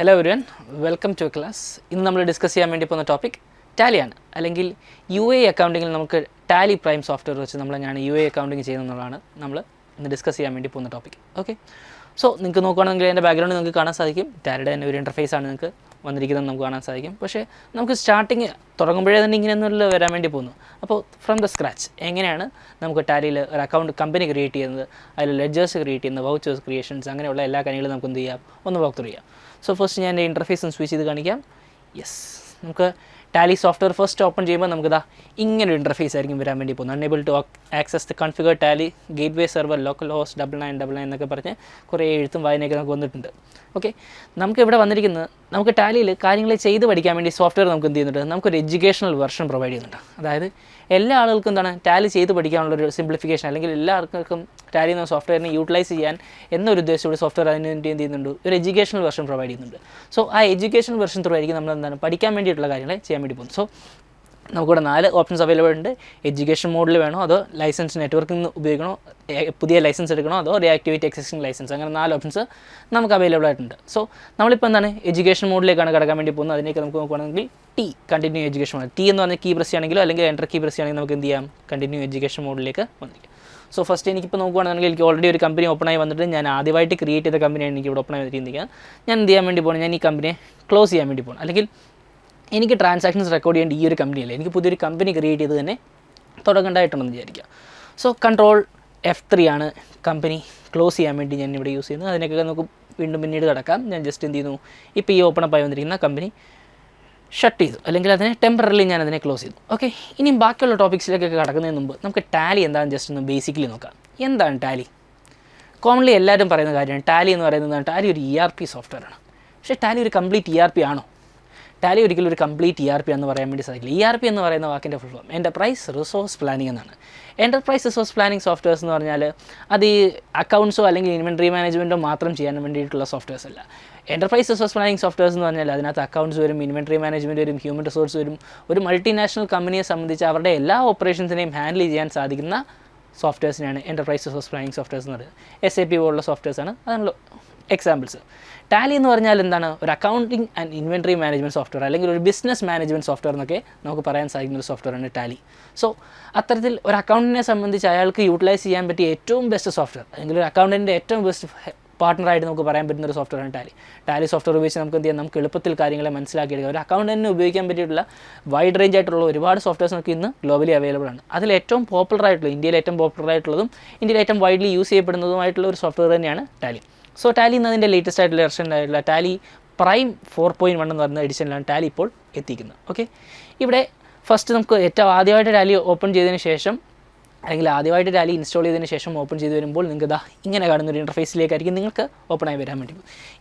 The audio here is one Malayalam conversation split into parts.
Hello everyone, welcome to class. ഇന്ന് നമ്മൾ ഡിസ്കസ് ചെയ്യാൻ വേണ്ടി പോകുന്ന ടോപ്പിക് ടാലിയാണ്. അല്ലെങ്കിൽ യു എ അക്കൗണ്ടിങ്ങിൽ നമുക്ക് ടാലി പ്രൈം സോഫ്റ്റ്വെയർ വെച്ച് നമ്മളെങ്ങനെയാണ് യു എ അക്കൗണ്ടിങ് ചെയ്യുന്നതെന്നുള്ളതാണ് നമ്മൾ ഇന്ന് ഡിസ്കസ് ചെയ്യാൻ വേണ്ടി പോകുന്ന ടോപ്പിക്. ഓക്കെ, സോ നിങ്ങൾക്ക് നോക്കുകയാണെങ്കിൽ എൻ്റെ ബാക്ക്ഗ്രൗണ്ട് നിങ്ങൾക്ക് കാണാൻ സാധിക്കും. ടാലിയുടെ തന്നെ ഒരു ഇൻ്റർഫേസ് ആണ് നിങ്ങൾക്ക് വന്നിരിക്കുന്നത് നമുക്ക് കാണാൻ സാധിക്കും. പക്ഷേ നമുക്ക് സ്റ്റാർട്ടിങ് തുടങ്ങുമ്പോഴേ തന്നെ ഇങ്ങനെയൊന്നുമില്ല വരാൻ വേണ്ടി പോകുന്നു. അപ്പോൾ ഫ്രം ദ സ്ക്രാച്ച് എങ്ങനെയാണ് നമുക്ക് ടാലിയിൽ ഒരു അക്കൗണ്ട് കമ്പനി ക്രിയേറ്റ് ചെയ്യുന്നത്, അതിൽ ലെഡ്ജേഴ്സ് ക്രിയേറ്റ് ചെയ്യുന്നത്, വൗച്ചേഴ്സ് ക്രിയേഷൻസ്, അങ്ങനെയുള്ള എല്ലാ കാര്യങ്ങളും നമുക്ക് എന്ത് ചെയ്യാം, ഒന്ന് വാക്ക് ത്രൂ ചെയ്യാം. സോ ഫസ്റ്റ് ഞാൻ എൻ്റെ ഇൻ്റർഫേസ് ഒന്ന് സ്വിച്ച് ചെയ്ത് കാണിക്കാം. യെസ്, നമുക്ക് ടാലി സോഫ്റ്റ്വെയർ ഫസ്റ്റ് ഓപ്പൺ ചെയ്യുമ്പോൾ നമുക്കിതാ ഇങ്ങനൊരു ഇൻ്റർഫേസ് ആയിരിക്കും വരാൻ വേണ്ടി പോകുന്നത്. Unable to access the configure Tally gateway server local host 9999 എന്നൊക്കെ പറഞ്ഞ് കുറേ എഴുത്തും വായനയൊക്കെ നമുക്ക് വന്നിട്ടുണ്ട്. ഓക്കെ, നമുക്കിവിടെ വന്നിരിക്കുന്നത് നമുക്ക് ടാലിയിൽ കാര്യങ്ങൾ ചെയ്ത് പഠിക്കാൻ വേണ്ടി സോഫ്റ്റ്വെയർ നമുക്ക് എന്ത് ചെയ്യുന്നുണ്ട്, നമുക്കൊരു എഡ്യൂക്കേഷണൽ വെർഷൻ പ്രൊവൈഡ് ചെയ്യുന്നുണ്ട്. അതായത് എല്ലാ ആളുകൾക്കും എന്താണ് ടാലി ചെയ്ത് പഠിക്കാനുള്ളൊരു സിംപ്ലിഫിക്കേഷൻ, അല്ലെങ്കിൽ എല്ലാ ആൾക്കാർക്കും ടാലി എന്ന സോഫ്റ്റ്വെയറിനെ യൂട്ടിലൈസ് ചെയ്യാൻ എന്നൊരു ഉദ്ദേശത്തോടെ സോഫ്റ്റ്വെയർ അതിന് വേണ്ടി എന്ത് ചെയ്യുന്നുണ്ട്, ഒരു എഡ്യൂക്കേഷണൽ വെർഷൻ പ്രൊവൈഡ് ചെയ്യുന്നുണ്ട്. സോ ആ എഡ്യൂക്കേഷണൽ വെർഷൻ ത്രൂ ആയിരിക്കും നമ്മൾ എന്താണ് പഠിക്കാൻ വേണ്ടിയിട്ടുള്ള കാര്യങ്ങൾ ചെയ്യാൻ വേണ്ടി പോകുന്നത്. സോ നമുക്കിവിടെ 4 ഓപ്ഷൻസ് അവൈലബിൾ ഉണ്ട്. എഡ്യൂക്കേഷൻ മോഡിൽ വേണോ, അതോ ലൈസൻസ് നെറ്റ്വർക്കിംഗ് ഉപയോഗിക്കണോ, പുതിയ ലൈസൻസ് എടുക്കണോ, അതോ റിയാക്ടിവേറ്റ് എക്സിസ്റ്റിംഗ് ലൈസൻസ്, അങ്ങനെ 4 ഓപ്ഷൻസ് നമുക്ക് അവൈലബിൾ ആയിട്ടുണ്ട്. സോ നമ്മളിപ്പോൾ എന്താണ് എഡ്യൂക്കേഷൻ മോഡിലേക്കാണ് കിടക്കാൻ വേണ്ടി പോകുന്നത്. അതിനേക്ക് നമുക്ക് നോക്കുകയാണെങ്കിൽ T continue education mode, T എന്ന് പറഞ്ഞാൽ കീ പ്രസ് ചെയ്യുകയാണെങ്കിലോ അല്ലെങ്കിൽ എൻ്റർ കീ പ്രസ് ചെയ്യുകയാണെങ്കിൽ നമുക്ക് എന്ത് ചെയ്യാം, കണ്ടിന്യൂ എഡ്യൂക്കേഷൻ മോഡിലേക്ക് വന്നിരിക്കും. സോ ഫസ്റ്റ് എനിക്കിപ്പോൾ നോക്കുകയാണെങ്കിൽ എനിക്ക് ഓൾറെഡി ഒരു കമ്പനി ഓപ്പണായി വന്നിട്ട് ഞാൻ ആദ്യമായിട്ട് ക്രിയേറ്റ് ചെയ്ത കമ്പനിയാണ് എനിക്ക് ഇവിടെ ഓപ്പണായി വന്നിരിക്കുന്നത്. ഞാൻ എന്ത് ചെയ്യാൻ വേണ്ടി പോകണം, ഞാൻ ഈ കമ്പനിയെ ക്ലോസ് ചെയ്യാൻ വേണ്ടി പോകണം. അല്ലെങ്കിൽ എനിക്ക് ട്രാൻസാക്ഷൻസ് റെക്കോർഡ് ചെയ്യേണ്ട ഈ ഒരു കമ്പനിയല്ല, എനിക്ക് പുതിയൊരു കമ്പനി ക്രിയേറ്റ് ചെയ്ത് തന്നെ തുടങ്ങേണ്ടതായിട്ടുണ്ടെന്ന് വിചാരിക്കുക. സോ കൺട്രോൾ F3 ആണ് കമ്പനി ക്ലോസ് ചെയ്യാൻ വേണ്ടി ഞാൻ ഇവിടെ യൂസ് ചെയ്യുന്നത്. അതിനൊക്കെ നമുക്ക് വീണ്ടും പിന്നീട് കിടക്കാം. ഞാൻ ജസ്റ്റ് എന്ത് ചെയ്യുന്നു, ഇപ്പോൾ ഈ ഓപ്പൺ അപ്പായി വന്നിരിക്കുന്ന കമ്പനി ഷട്ട് ചെയ്തു, അല്ലെങ്കിൽ അതിനെ ടെമ്പററിലി ഞാൻ അതിനെ ക്ലോസ് ചെയ്തു. ഓക്കെ, ഇനിയും ബാക്കിയുള്ള ടോപ്പിക്സിലേക്കൊക്കെ കിടക്കുന്നതിന് മുമ്പ് നമുക്ക് ടാലി എന്താണെന്ന് ജസ്റ്റ് ഒന്ന് ബേസിക്കലി നോക്കാം. എന്താണ് ടാലി? കോമൺലി എല്ലാവരും പറയുന്ന കാര്യമാണ് ടാലി എന്ന് പറയുന്നത്. ടാലി ഒരു ERP സോഫ്റ്റ്വെയർ ആണ്. പക്ഷേ ടാലി ഒരു കംപ്ലീറ്റ് ERP ആണോ? ടാലി ഒരിക്കലും ഒരു കംപ്ലീറ്റ് ERP എന്ന് പറയാൻ വേണ്ടി സാധിക്കില്ല. ERP എന്ന് പറയുന്ന വാക്കിൻ്റെ full form enterprise resource planning എന്നാണ്. എൻ്റർപ്രൈസ് റിസോഴ്സ് പ്ലാനിംഗ് സോഫ്റ്റ്വെയർസ് എന്ന് പറഞ്ഞാൽ അത് ഈ അക്കൗണ്ട്സോ അല്ലെങ്കിൽ ഇൻവെൻട്രി മാനേജ്മെൻറ്റോ മാത്രം ചെയ്യാൻ വേണ്ടിയിട്ടുള്ള സോഫ്റ്റ്വെയർസ് അല്ല. എൻ്റർപ്രൈസ് റിസോഴ്സ് പ്ലാനിംഗ് സോഫ്റ്റ്വെയർസ് എന്ന് പറഞ്ഞാൽ അതിനകത്ത് അക്കൗണ്ട്സ് വരും, ഇൻവെൻട്രി മാനേജ്മെൻറ്റ് വരും, ഹ്യൂമൻ റിസോഴ്സ് വരും. ഒരു മൾട്ടിനാഷണൽ കമ്പനിയെ സംബന്ധിച്ച് അവരുടെ എല്ലാ ഓപ്പറേഷൻസിനെയും ഹാൻഡിൽ ചെയ്യാൻ സാധിക്കുന്ന സോഫ്റ്റ്വെയർസിനാണ് എൻ്റർപ്രൈസ് റിസോഴ്സ് പ്ലാനിംഗ് സോഫ്റ്റ്വെയർസ് എന്ന് പറയുന്നത്. SAP പോലുള്ള സോഫ്റ്റ്വെയർസാണ് അതിനുള്ള എക്സാമ്പിൾസ്. ടാലി എന്ന് പറഞ്ഞാൽ എന്താണ്, ഒരു accounting and inventory management software, അല്ലെങ്കിൽ ഒരു ബിസിനസ് മാനേജ്മെൻറ്റ് സോഫ്റ്റ്വെയർ എന്നൊക്കെ നമുക്ക് പറയാൻ സാധിക്കുന്ന ഒരു സോഫ്റ്റ്വെയറാണ് ടാലി. സോ അത്തരത്തിൽ ഒരു അക്കൗണ്ടിനെ സംബന്ധിച്ച് അയാൾക്ക് യൂട്ടിലൈസ് ചെയ്യാൻ പറ്റിയ ഏറ്റവും ബെസ്റ്റ് സോഫ്റ്റ്വെയർ, അല്ലെങ്കിൽ ഒരു അക്കൗണ്ടൻറ്റിൻ്റെ ഏറ്റവും ബെസ്റ്റ് പാർട്ണറായിട്ട് നമുക്ക് പറയാൻ പറ്റുന്ന ഒരു സോഫ്റ്റ്വെയറാണ് ടാലി. ടാലി സോഫ്റ്റ്വെയർ ഉപയോഗിച്ച് നമുക്ക് എന്ത് ചെയ്യാം, നമുക്ക് എളുപ്പത്തിൽ കാര്യങ്ങളെ മനസ്സിലാക്കിയെടുക്കാം. ഒരു അക്കൗണ്ടൻറ്റിന് ഉപയോഗിക്കാൻ പറ്റിയിട്ടുള്ള വൈഡ് റേഞ്ച് ആയിട്ടുള്ള ഒരുപാട് സോഫ്റ്റ്വെയർസ് നമുക്ക് ഇന്ന് ഗ്ലോബലി അവൈലബിൾ ആണ്. അതിൽ ഏറ്റവും പോപ്പുലർ ആയിട്ടുള്ള, ഇന്ത്യയിൽ ഏറ്റവും പോപ്പുലർ ആയിട്ടുള്ളതും ഇന്ത്യയിൽ ഏറ്റവും വൈഡ്ലി യൂസ് ചെയ്യപ്പെടുന്നതുമായിട്ടുള്ള ഒരു സോഫ്റ്റ്വെയർ തന്നെയാണ് ടാലി. സോ ടാലി എന്നതിൻ്റെ ലേറ്റസ്റ്റ് ആയിട്ടുള്ള വെർഷനായിട്ടുള്ള ടാലി പ്രൈം 4.1 എന്ന് പറയുന്ന എഡിഷനിലാണ് ടാലി ഇപ്പോൾ എത്തിക്കുന്നത്. ഓക്കെ, ഇവിടെ ഫസ്റ്റ് നമുക്ക് ഏറ്റവും ആദ്യമായിട്ട് ടാലി ഓപ്പൺ ചെയ്തതിന് ശേഷം, അല്ലെങ്കിൽ ആദ്യമായിട്ട് ടാലി ഇൻസ്റ്റാൾ ചെയ്തതിന് ശേഷം ഓപ്പൺ ചെയ്ത് വരുമ്പോൾ നിങ്ങൾക്ക് ഇതാ ഇങ്ങനെ കാണുന്ന ഒരു ഇൻ്റർഫേസിലേക്കായിരിക്കും നിങ്ങൾക്ക് ഓപ്പണായി വരാൻ വേണ്ടി.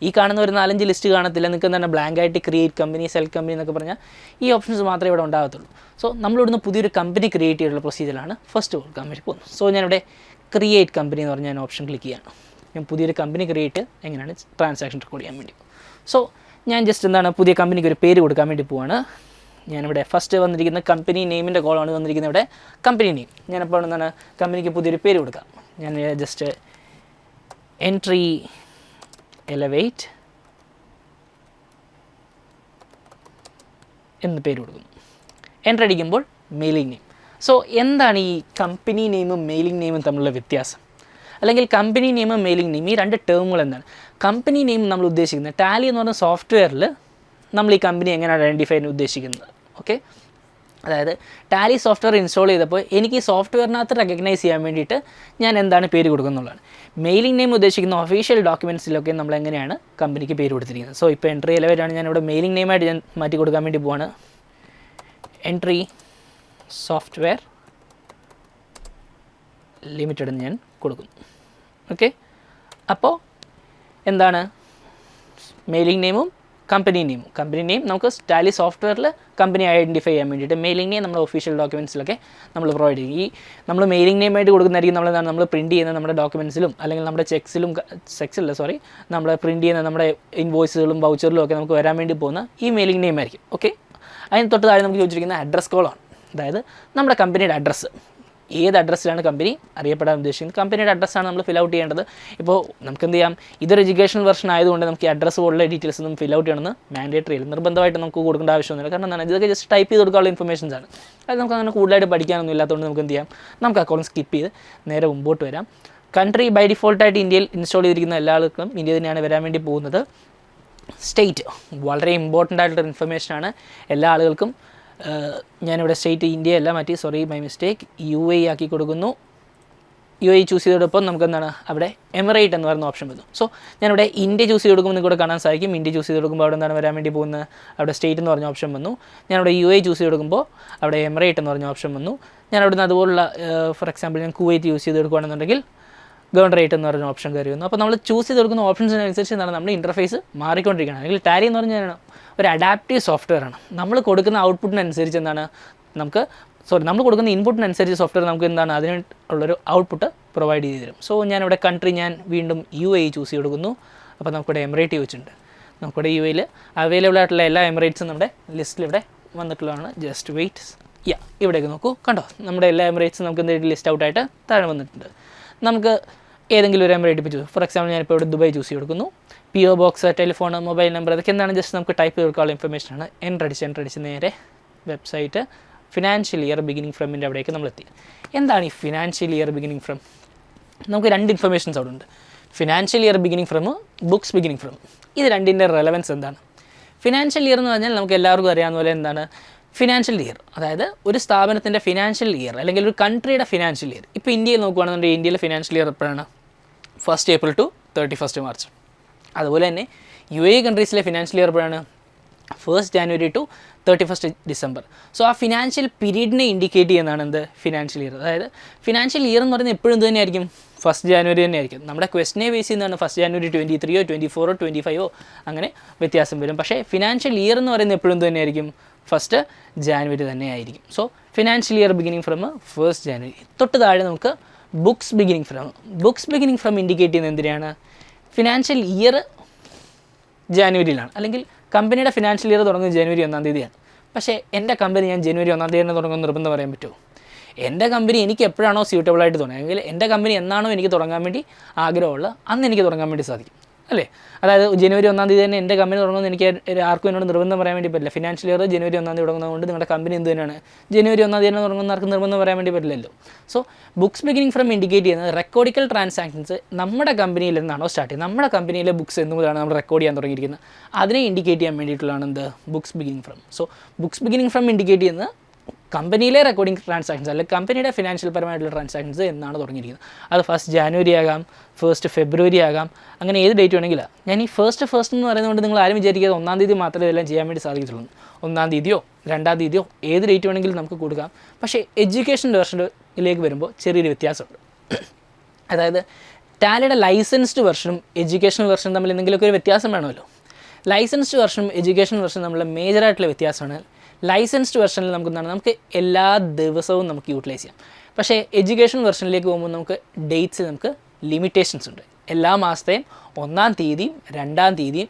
ഈ കാണുന്ന ഒരു 4-5 ലിസ്റ്റ് കാണത്തില്ല. നിങ്ങൾക്ക് തന്നെ ബ്ലാങ്ക് ആയിട്ട് ക്രിയേറ്റ് കമ്പനി, സെൽ കമ്പനി എന്നൊക്കെ പറഞ്ഞാൽ ഈ ഓപ്ഷൻസ് മാത്രമേ ഇവിടെ ഉണ്ടാകത്തുള്ളൂ. സോ നമ്മളിവിടുന്ന് പുതിയൊരു കമ്പനി ക്രിയേറ്റ് ചെയ്തിട്ടുള്ള പ്രൊസീജിയറാണ് ഫസ്റ്റ് കൊടുക്കാൻ വേണ്ടി പോകുന്നത്. സോ ഞാനിവിടെ ക്രിയേറ്റ് കമ്പനി എന്ന് പറഞ്ഞാൽ ഞാൻ ഓപ്ഷൻ ക്ലിക്ക് ചെയ്യാണ്. ഞാൻ പുതിയൊരു കമ്പനി ക്രിയേറ്റ് എങ്ങനെയാണ് ട്രാൻസാക്ഷൻ റെക്കോർഡ് ചെയ്യാൻ വേണ്ടി. സോ ഞാൻ ജസ്റ്റ് എന്താണ് പുതിയ കമ്പനിക്ക് ഒരു പേര് കൊടുക്കാൻ വേണ്ടി പോവാണ്. ഞാനിവിടെ ഫസ്റ്റ് വന്നിരിക്കുന്ന കമ്പനി നെയിമിൻ്റെ കോളാണ് വന്നിരിക്കുന്നത്. ഇവിടെ കമ്പനി നെയിം ഞാനിപ്പോൾ എന്താണ് കമ്പനിക്ക് പുതിയൊരു പേര് കൊടുക്കാം. ഞാൻ ജസ്റ്റ് എൻട്രി എലവേറ്റ് എന്ന് പേര് കൊടുക്കുന്നു. എൻ്റർ അടിക്കുമ്പോൾ മെയിലിംഗ് നെയിം. സോ എന്താണ് ഈ കമ്പനി നെയിമും മെയിലിംഗ് നെയിമും തമ്മിലുള്ള വ്യത്യാസം, അല്ലെങ്കിൽ കമ്പനി നെയിമും മെയിലിംഗ് നെയിം ഈ 2 ടേമുകൾ എന്താണ്? കമ്പനി നെയിം നമ്മൾ ഉദ്ദേശിക്കുന്നത് ടാലി എന്ന് പറഞ്ഞ സോഫ്റ്റ്വെയറിൽ നമ്മൾ ഈ കമ്പനി എങ്ങനെയാണ് ഐഡൻറ്റിഫൈ ചെയ്യാൻ ഉദ്ദേശിക്കുന്നത്. ഓക്കെ, അതായത് ടാലി സോഫ്റ്റ്വെയർ ഇൻസ്റ്റാൾ ചെയ്തപ്പോൾ എനിക്ക് ഈ സോഫ്റ്റ്വെയറിനകത്ത് റെക്കഗ്നൈസ് ചെയ്യാൻ വേണ്ടിയിട്ട് ഞാൻ എന്താണ് പേര് കൊടുക്കുന്നുള്ളതാണ്. മെയിലിംഗ് നെയിം ഉദ്ദേശിക്കുന്ന ഒഫീഷ്യൽ ഡോക്യുമെൻറ്റ്സിലൊക്കെ നമ്മൾ എങ്ങനെയാണ് കമ്പനിക്ക് പേര് കൊടുത്തിരിക്കുന്നത്. സോ ഇപ്പോൾ എൻട്രി എലവേറ്റാണ്, ഞാനിവിടെ മെയിലിംഗ് നെയിമായിട്ട് ഞാൻ മാറ്റി കൊടുക്കാൻ വേണ്ടി പോവാണ്. എൻട്രി സോഫ്റ്റ്വെയർ ലിമിറ്റഡ് എന്ന് ഞാൻ കൊടുക്കും. ഓക്കെ, അപ്പോൾ എന്താണ് മെയിലിംഗ് നെയിമും കമ്പനി നെയിം നമുക്ക് ടാലി സോഫ്റ്റ്വെയറിൽ കമ്പനി ഐഡൻറ്റിഫൈ ചെയ്യാൻ വേണ്ടിയിട്ട്, മെയിലിംഗ് നെയിം നമ്മുടെ ഒഫീഷ്യൽ ഡോക്യുമെൻറ്റ്സിലൊക്കെ നമ്മൾ പ്രൊവൈഡ് ചെയ്യും. ഈ നമ്മൾ മെയിലിംഗ് നെയിമായിട്ട് കൊടുക്കുന്നതായിരിക്കും നമ്മൾ പ്രിൻറ്റ് ചെയ്യുന്ന നമ്മുടെ ഡോക്യുമെൻറ്റ്സിലും, അല്ലെങ്കിൽ നമ്മുടെ നമ്മൾ പ്രിൻറ്റ് ചെയ്യുന്ന നമ്മുടെ ഇൻവോയ്സുകളും വൗച്ചറിലും ഒക്കെ നമുക്ക് വരാൻ വേണ്ടി പോകുന്ന ഈ മെയിലിംഗ് നെയിം ആയിരിക്കും. ഓക്കെ, അതിന് തൊട്ട് താഴെ നമുക്ക് ചോദിച്ചിരിക്കുന്ന അഡ്രസ് കോളാണ്. അതായത് നമ്മുടെ കമ്പനിയുടെ അഡ്രസ്സ്. ഏത് അഡ്രസ്സിലാണ് കമ്പനി അറിയപ്പെടാൻ ഉദ്ദേശിക്കുന്നത്, കമ്പനിയുടെ അഡ്രസ്സാണ് നമ്മൾ ഫിൽ ഔട്ട് ചെയ്യേണ്ടത്. ഇപ്പോൾ നമുക്ക് എന്ത് ചെയ്യാം, ഇതൊരു എഡ്യൂക്കേഷണൽ വെർഷൻ ആയതുകൊണ്ട് നമുക്ക് ഈ അഡ്രസ്സ് പോലുള്ള ഡീറ്റെയിൽസ് ഒന്നും ഫിൽ ഔട്ട് ചെയ്യണമെന്ന് മാൻഡേറ്ററി അല്ല, നിർബന്ധമായിട്ട് നമുക്ക് കൊടുക്കേണ്ട ആവശ്യമൊന്നുമില്ല. കാരണം എന്താണ്, ഇതൊക്കെ ജസ്റ്റ് ടൈപ്പ് ചെയ്ത് കൊടുക്കാനുള്ള ഇൻഫർമേഷൻസ് ആണ്. അത് നമുക്ക് അങ്ങനെ കൂടുതലായിട്ട് പഠിക്കാനൊന്നും ഇല്ലാത്തതുകൊണ്ട് നമുക്ക് എന്ത് ചെയ്യാം, നമുക്ക് അക്കൗണ്ട് സ്കിപ്പ് ചെയ്ത് നേരെ മുമ്പോട്ട് വരാം. കൺട്രി ബൈ ഡിഫോൾട്ടായിട്ട് ഇന്ത്യയിൽ ഇൻസ്റ്റാൾ ചെയ്തിരിക്കുന്ന എല്ലാ ആൾക്കും ഇന്ത്യ തന്നെയാണ് വരാൻ വേണ്ടി പോകുന്നത്. സ്റ്റേറ്റ് വളരെ ഇമ്പോർട്ടൻ്റ് ആയിട്ടുള്ള ഇൻഫർമേഷനാണ് എല്ലാ ആളുകൾക്കും. ഞാനിവിടെ സ്റ്റേറ്റ് ഇന്ത്യ അല്ല മാറ്റി, സോറി മൈ മിസ്റ്റേക്ക്, UAE ആക്കി കൊടുക്കുന്നു. UAE ചൂസ് ചെയ്തോടൊപ്പം നമുക്ക് എന്താണ് അവിടെ എമിറേറ്റ് എന്ന് പറയുന്ന ഓപ്ഷൻ വരുന്നു. സോ ഞാനിവിടെ ഇന്ത്യ ചൂസ് ചെയ്ത് കൊടുക്കുമ്പോൾ നിങ്ങൾക്ക് കാണാൻ സാധിക്കും, ഇന്ത്യ ചൂസ് ചെയ്ത് കൊടുക്കുമ്പോൾ അവിടെ എന്താണ് വരാൻ വേണ്ടി പോകുന്നത്, അവിടെ സ്റ്റേറ്റ് എന്ന് പറഞ്ഞ ഓപ്ഷൻ വന്നു. ഞാനിവിടെ UAE ചൂസ് ചെയ്ത് കൊടുക്കുമ്പോൾ അവിടെ എമിറേറ്റ് എന്ന് പറഞ്ഞ ഓപ്ഷൻ വന്നു. ഞാൻ അവിടെ നിന്ന് അതുപോലുള്ള ഫോർ എക്സാമ്പിൾ ഞാൻ കുവൈറ്റ് യൂസ് ചെയ്ത് കൊടുക്കുകയാണെന്നുണ്ടെങ്കിൽ ഗവർണറേറ്റ് എന്ന് പറയുന്ന ഓപ്ഷൻ കയറി വന്നു. അപ്പോൾ നമ്മൾ ചൂസ് ചെയ്ത് കൊടുക്കുന്ന ഓപ്ഷൻസിനനുസരിച്ച് എന്താണ് നമ്മുടെ ഇൻ്റർഫേസ് മാറിക്കൊണ്ടിരിക്കുകയാണ്. അല്ലെങ്കിൽ ടാലി എന്ന് പറഞ്ഞാൽ ഒരു അഡാപ്റ്റീവ് സോഫ്റ്റ്വെയർ ആണ്. നമ്മൾ കൊടുക്കുന്ന ഔട്ട്പുട്ടിനനുസരിച്ച് എന്താണ് നമ്മൾ കൊടുക്കുന്ന ഇൻപുട്ടിനനുസരിച്ച് സോഫ്റ്റ്വെയർ നമുക്ക് എന്താണ് അതിനുള്ളൊരു ഔട്ട്പുട്ട് പ്രൊവൈഡ് ചെയ്ത് തരും. സോ ഞാനിവിടെ കൺട്രി ഞാൻ വീണ്ടും UAE ചൂസ് ചെയ്ത് കൊടുക്കുന്നു. അപ്പോൾ നമുക്കിവിടെ എമിറേറ്റ് വെച്ചിട്ടുണ്ട്. നമുക്കിവിടെ UAEയിൽ അവൈലബിൾ ആയിട്ടുള്ള എല്ലാ എമിറേറ്റ്സും നമ്മുടെ ലിസ്റ്റിൽ ഇവിടെ വന്നിട്ടുള്ളതാണ്. ജസ്റ്റ് വെയിറ്റ്, ഇവിടേക്ക് നോക്കൂ, കണ്ടോ നമ്മുടെ എല്ലാ എമിറേറ്റ്സും നമുക്ക് എന്തെങ്കിലും ലിസ്റ്റ് ഔട്ടായിട്ട് താഴെ വന്നിട്ടുണ്ട്. നമുക്ക് ഏതെങ്കിലും ഒരു എമിറേറ്റ് ഇപ്പോൾ ഫോർ എക്സാമ്പിൾ ഞാനിപ്പോൾ ഇവിടെ ദുബായ് ചൂസ് ചെയ്ത് കൊടുക്കുന്നു. PO box, telephone, mobile number, ഇതൊക്കെ എന്താണ് ജസ്റ്റ് നമുക്ക് ടൈപ്പ് ചെയ്ത് കൊടുക്കാനുള്ള ഇൻഫർമേഷനാണ്. എൻ്റർ അടിച്ച് നേരെ വെബ്സൈറ്റ് ഫിനാൻഷ്യൽ ഇയർ ബിഗിനിങ് ഫ്രമിൻ്റെ അവിടേക്ക് നമ്മളെത്തി. എന്താണ് ഈ ഫിനാൻഷ്യൽ ഇയർ ബിഗിനിങ് ഫ്രം? നമുക്ക് രണ്ട് ഇൻഫർമേഷൻസ് അവിടെ ഉണ്ട്. Financial year beginning from, books beginning from. ഇത് രണ്ടിൻ്റെ റെലവൻസ് എന്താണ്? ഫിനാൻഷ്യൽ ഇയർ എന്ന് പറഞ്ഞാൽ നമുക്ക് എല്ലാവർക്കും അറിയാവുന്ന പോലെ എന്താണ് ഫിനാൻഷ്യൽ ഇയർ, അതായത് ഒരു സ്ഥാപനത്തിൻ്റെ ഫിനാൻഷ്യൽ ഇയർ അല്ലെങ്കിൽ ഒരു കൺട്രിയുടെ ഫിനാൻഷ്യൽ ഇയർ. ഇപ്പോൾ ഇന്ത്യയിൽ നോക്കുകയാണെന്നുണ്ടെങ്കിൽ ഇന്ത്യയിലെ ഫിനാൻഷ്യൽ ഇയർ എപ്പോഴാണ്? 1 April to 31 March. അതുപോലെ തന്നെ UAE കൺട്രീസിലെ ഫിനാൻഷ്യൽ ഇയർ എപ്പോഴാണ്? 1 January to 31 December. സോ ആ ഫിനാൻഷ്യൽ പീരീഡിനെ ഇൻഡിക്കേറ്റ് ചെയ്യുന്നതാണ് എന്ത് ഫിനാൻഷ്യൽ ഇയർ. അതായത് ഫിനാൻഷ്യൽ ഇയർ എന്ന് പറയുന്നത് എപ്പോഴും തന്നെയായിരിക്കും 1 January തന്നെയായിരിക്കും. നമ്മുടെ ക്വസ്റ്റിനെ ബേസ് ചെയ്യുന്നതാണ് 1 January 23 24 25 അങ്ങനെ വ്യത്യാസം വരും. പക്ഷേ ഫിനാൻഷ്യൽ ഇയർ എന്ന് പറയുന്നത് എപ്പോഴും തന്നെയായിരിക്കും 1 January തന്നെയായിരിക്കും. So financial year beginning from 1 January. തൊട്ട് താഴെ നമുക്ക് books beginning from. Books beginning from indicate ചെയ്യുന്നത് എന്തിനാണ്? ഫിനാൻഷ്യൽ ഇയർ ജാനുവരിയിലാണ്, അല്ലെങ്കിൽ കമ്പനിയുടെ ഫിനാൻഷ്യൽ ഇയർ തുടങ്ങുന്നത് January 1 തീയതിയാണ്. പക്ഷേ എൻ്റെ കമ്പനി ഞാൻ January 1 തീയതി തന്നെ തുടങ്ങുമെന്ന് നിർബന്ധം പറയാൻ പറ്റുമോ? എൻ്റെ കമ്പനി എനിക്ക് എപ്പോഴാണോ സ്യൂട്ടബിളായിട്ട് തുടങ്ങുക, അല്ലെങ്കിൽ എൻ്റെ കമ്പനി എന്നാണോ എനിക്ക് തുടങ്ങാൻ വേണ്ടി ആഗ്രഹമുള്ളത് അന്ന് എനിക്ക് തുടങ്ങാൻ വേണ്ടി സാധിക്കും അല്ലേ? അതായത് January 1 തീയതി തന്നെ എൻ്റെ കമ്പനി തുടങ്ങുമെന്ന് എനിക്ക് ആർക്കും എന്നോട് നിർബന്ധം പറയാൻ വേണ്ടി പറ്റില്ല. ഫിനാൻഷ്യൽ ഇയർ January 1 തീയതി തുടങ്ങുന്നതുകൊണ്ട് നിങ്ങളുടെ കമ്പനി എന്ത് തന്നെയാണ് January 1 തീയതി തന്നെ തുടങ്ങുന്ന ആർക്കും നിർബന്ധം പറയാൻ വേണ്ടി പറ്റില്ലല്ലോ. So books beginning from indicate ചെയ്യുന്നത് റെക്കോർഡിക്കൽ ട്രാൻസാക്ഷൻസ് നമ്മുടെ കമ്പനിയിൽ നിന്നാണോ സ്റ്റാർട്ട് ചെയ്യുന്നത്, നമ്മുടെ കമ്പനിയിലെ ബുക്സ് എന്ന് മുതലാണ് നമ്മൾ റെക്കോർഡ് ചെയ്യാൻ തുടങ്ങിയിരിക്കുന്നത്, അതിനെ ഇൻഡിക്കേറ്റ് ചെയ്യാൻ വേണ്ടിയിട്ടുള്ളതാണ് എന്ത് books beginning from. So books beginning from indicate ചെയ്യുന്നത് കമ്പനിയിലെ റെക്കോർഡിംഗ് ട്രാൻസാക്ഷൻസ് അല്ലെങ്കിൽ കമ്പനിയുടെ ഫിനാൻഷ്യൽ പരമായിട്ടുള്ള ട്രാൻസാക്ഷൻസ് എന്നാണ് തുടങ്ങിയിരിക്കുന്നത്. അത് 1 January ആകാം, 1 February ആകാം, അങ്ങനെ ഏത് ഡേറ്റ് വേണമെങ്കിലും. ഞാൻ ഈ ഫസ്റ്റ് എന്ന് പറയുന്നതുകൊണ്ട് നിങ്ങൾ ആരും വിചാരിക്കാതെ 1 തീയതി മാത്രമേ ഇതെല്ലാം ചെയ്യാൻ വേണ്ടി സാധിക്കത്തുള്ളൂ. 1 തീയതിയോ 2 തീയതിയോ ഏത് ഡേറ്റ് വേണമെങ്കിലും നമുക്ക് കൊടുക്കാം. പക്ഷേ എഡ്യൂക്കേഷൻ വെർഷനിലേക്ക് വരുമ്പോൾ ചെറിയൊരു വ്യത്യാസമുണ്ട്. അതായത് ടാലിയുടെ ലൈസൻസ്ഡ് വെർഷനും എഡ്യൂക്കേഷണൽ വെർഷനും തമ്മിൽ എന്തെങ്കിലുമൊക്കെ ഒരു വ്യത്യാസം വേണമല്ലോ. ലൈസൻസ്ഡ് വെർഷനും എഡ്യൂക്കേഷണൽ വെർഷനും തമ്മിലുള്ള മേജറായിട്ടുള്ള വ്യത്യാസമാണ്. ലൈസൻസ്ഡ് വെർഷനിൽ നമുക്ക് എല്ലാ ദിവസവും നമുക്ക് യൂട്ടിലൈസ് ചെയ്യാം. പക്ഷേ എഡ്യൂക്കേഷൻ വെർഷനിലേക്ക് പോകുമ്പോൾ നമുക്ക് ഡേറ്റ്സ് നമുക്ക് ലിമിറ്റേഷൻസ് ഉണ്ട്. എല്ലാ മാസത്തെയും 1 തീയതിയും 2 തീയതിയും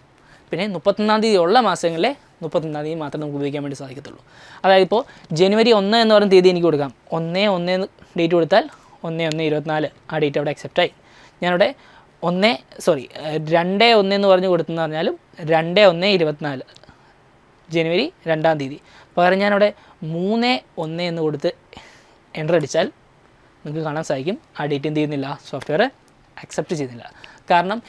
പിന്നെ 31 തീയതി ഉള്ള മാസങ്ങളിലെ 31 തീയതി മാത്രമേ നമുക്ക് ഉപയോഗിക്കാൻ വേണ്ടി സാധിക്കത്തുള്ളൂ. അതായത് ഇപ്പോൾ January 1 എന്ന് പറയുന്ന തീയതി എനിക്ക് കൊടുക്കാം. 1 ഡേറ്റ് കൊടുത്താൽ 1/1/24 ആ ഡേറ്റ് അവിടെ അക്സെപ്റ്റായി. ഞാനിവിടെ 2/1 എന്ന് പറഞ്ഞ് കൊടുത്തെന്ന് പറഞ്ഞാലും 2/1/24 January 2 തീയതി. പകരം ഞാനവിടെ 3/1 എന്ന് കൊടുത്ത് എൻ്റർ അടിച്ചാൽ നിങ്ങൾക്ക് കാണാൻ സാധിക്കും ആ ഡേറ്റ് എന്ത് ചെയ്യുന്നില്ല, സോഫ്റ്റ്വെയർ അക്സെപ്റ്റ് ചെയ്യുന്നില്ല. കാരണം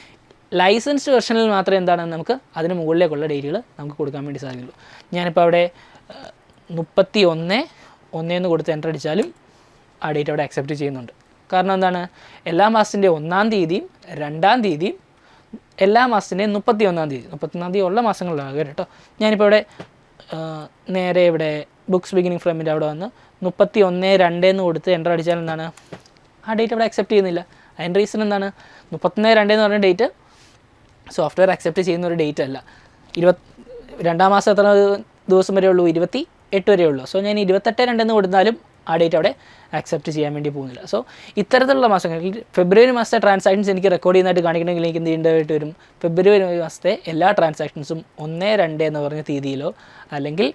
ലൈസൻസ്ഡ് വെർഷനിൽ മാത്രമേ എന്താണ് നമുക്ക് അതിന് മുകളിലേക്കുള്ള ഡേറ്റുകൾ നമുക്ക് കൊടുക്കാൻ വേണ്ടി സാധിക്കുള്ളൂ. ഞാനിപ്പോൾ അവിടെ 31/1 എന്ന് കൊടുത്ത് എൻ്റർ അടിച്ചാലും ആ ഡേറ്റ് അവിടെ അക്സെപ്റ്റ് ചെയ്യുന്നുണ്ട്. കാരണം എന്താണ്, എല്ലാ മാസത്തിൻ്റെ 1 തീയതിയും 2 തീയതിയും എല്ലാ മാസത്തിൻ്റെയും 31 തീയതി 31 തീയതി ഉള്ള മാസങ്ങളിലാകും കേട്ടോ. ഞാനിപ്പോൾ ഇവിടെ നേരെ ഇവിടെ ബുക്സ് ബിഗിനിങ് ഫ്രമിൻ്റെ അവിടെ വന്ന് 31/2 എന്ന് കൊടുത്ത് എൻ്റർ അടിച്ചാൽ എന്താണ് ആ ഡേറ്റ് അവിടെ അക്സെപ്റ്റ് ചെയ്യുന്നില്ല. അതിൻ്റെ റീസൺ എന്താണ്, 31/2 എന്ന് പറഞ്ഞ ഡേറ്റ് സോഫ്റ്റ്വെയർ അക്സെപ്റ്റ് ചെയ്യുന്ന ഒരു ഡേറ്റ് അല്ല. 22 മാസം എത്ര ദിവസം വരെ ഉള്ളൂ, 28 വരെ ഉള്ളൂ. സോ ഞാൻ 28/2 എന്ന് കൊടുത്താലും ആ ഡേറ്റ് അവിടെ അക്സെപ്റ്റ് ചെയ്യാൻ വേണ്ടി പോകുന്നില്ല. സോ ഇത്തരത്തിലുള്ള മാസങ്ങളിൽ February മാസത്തെ ട്രാൻസാക്ഷൻസ് എനിക്ക് റെക്കോർഡ് ചെയ്യുന്നതായിട്ട് കാണിക്കണമെങ്കിൽ എനിക്ക് എന്ത് ചെയ്യേണ്ടതായിട്ട് വരും, February മാസത്തെ എല്ലാ ട്രാൻസാക്ഷൻസും 1/2 എന്ന് പറഞ്ഞ തീയതിയിലോ അല്ലെങ്കിൽ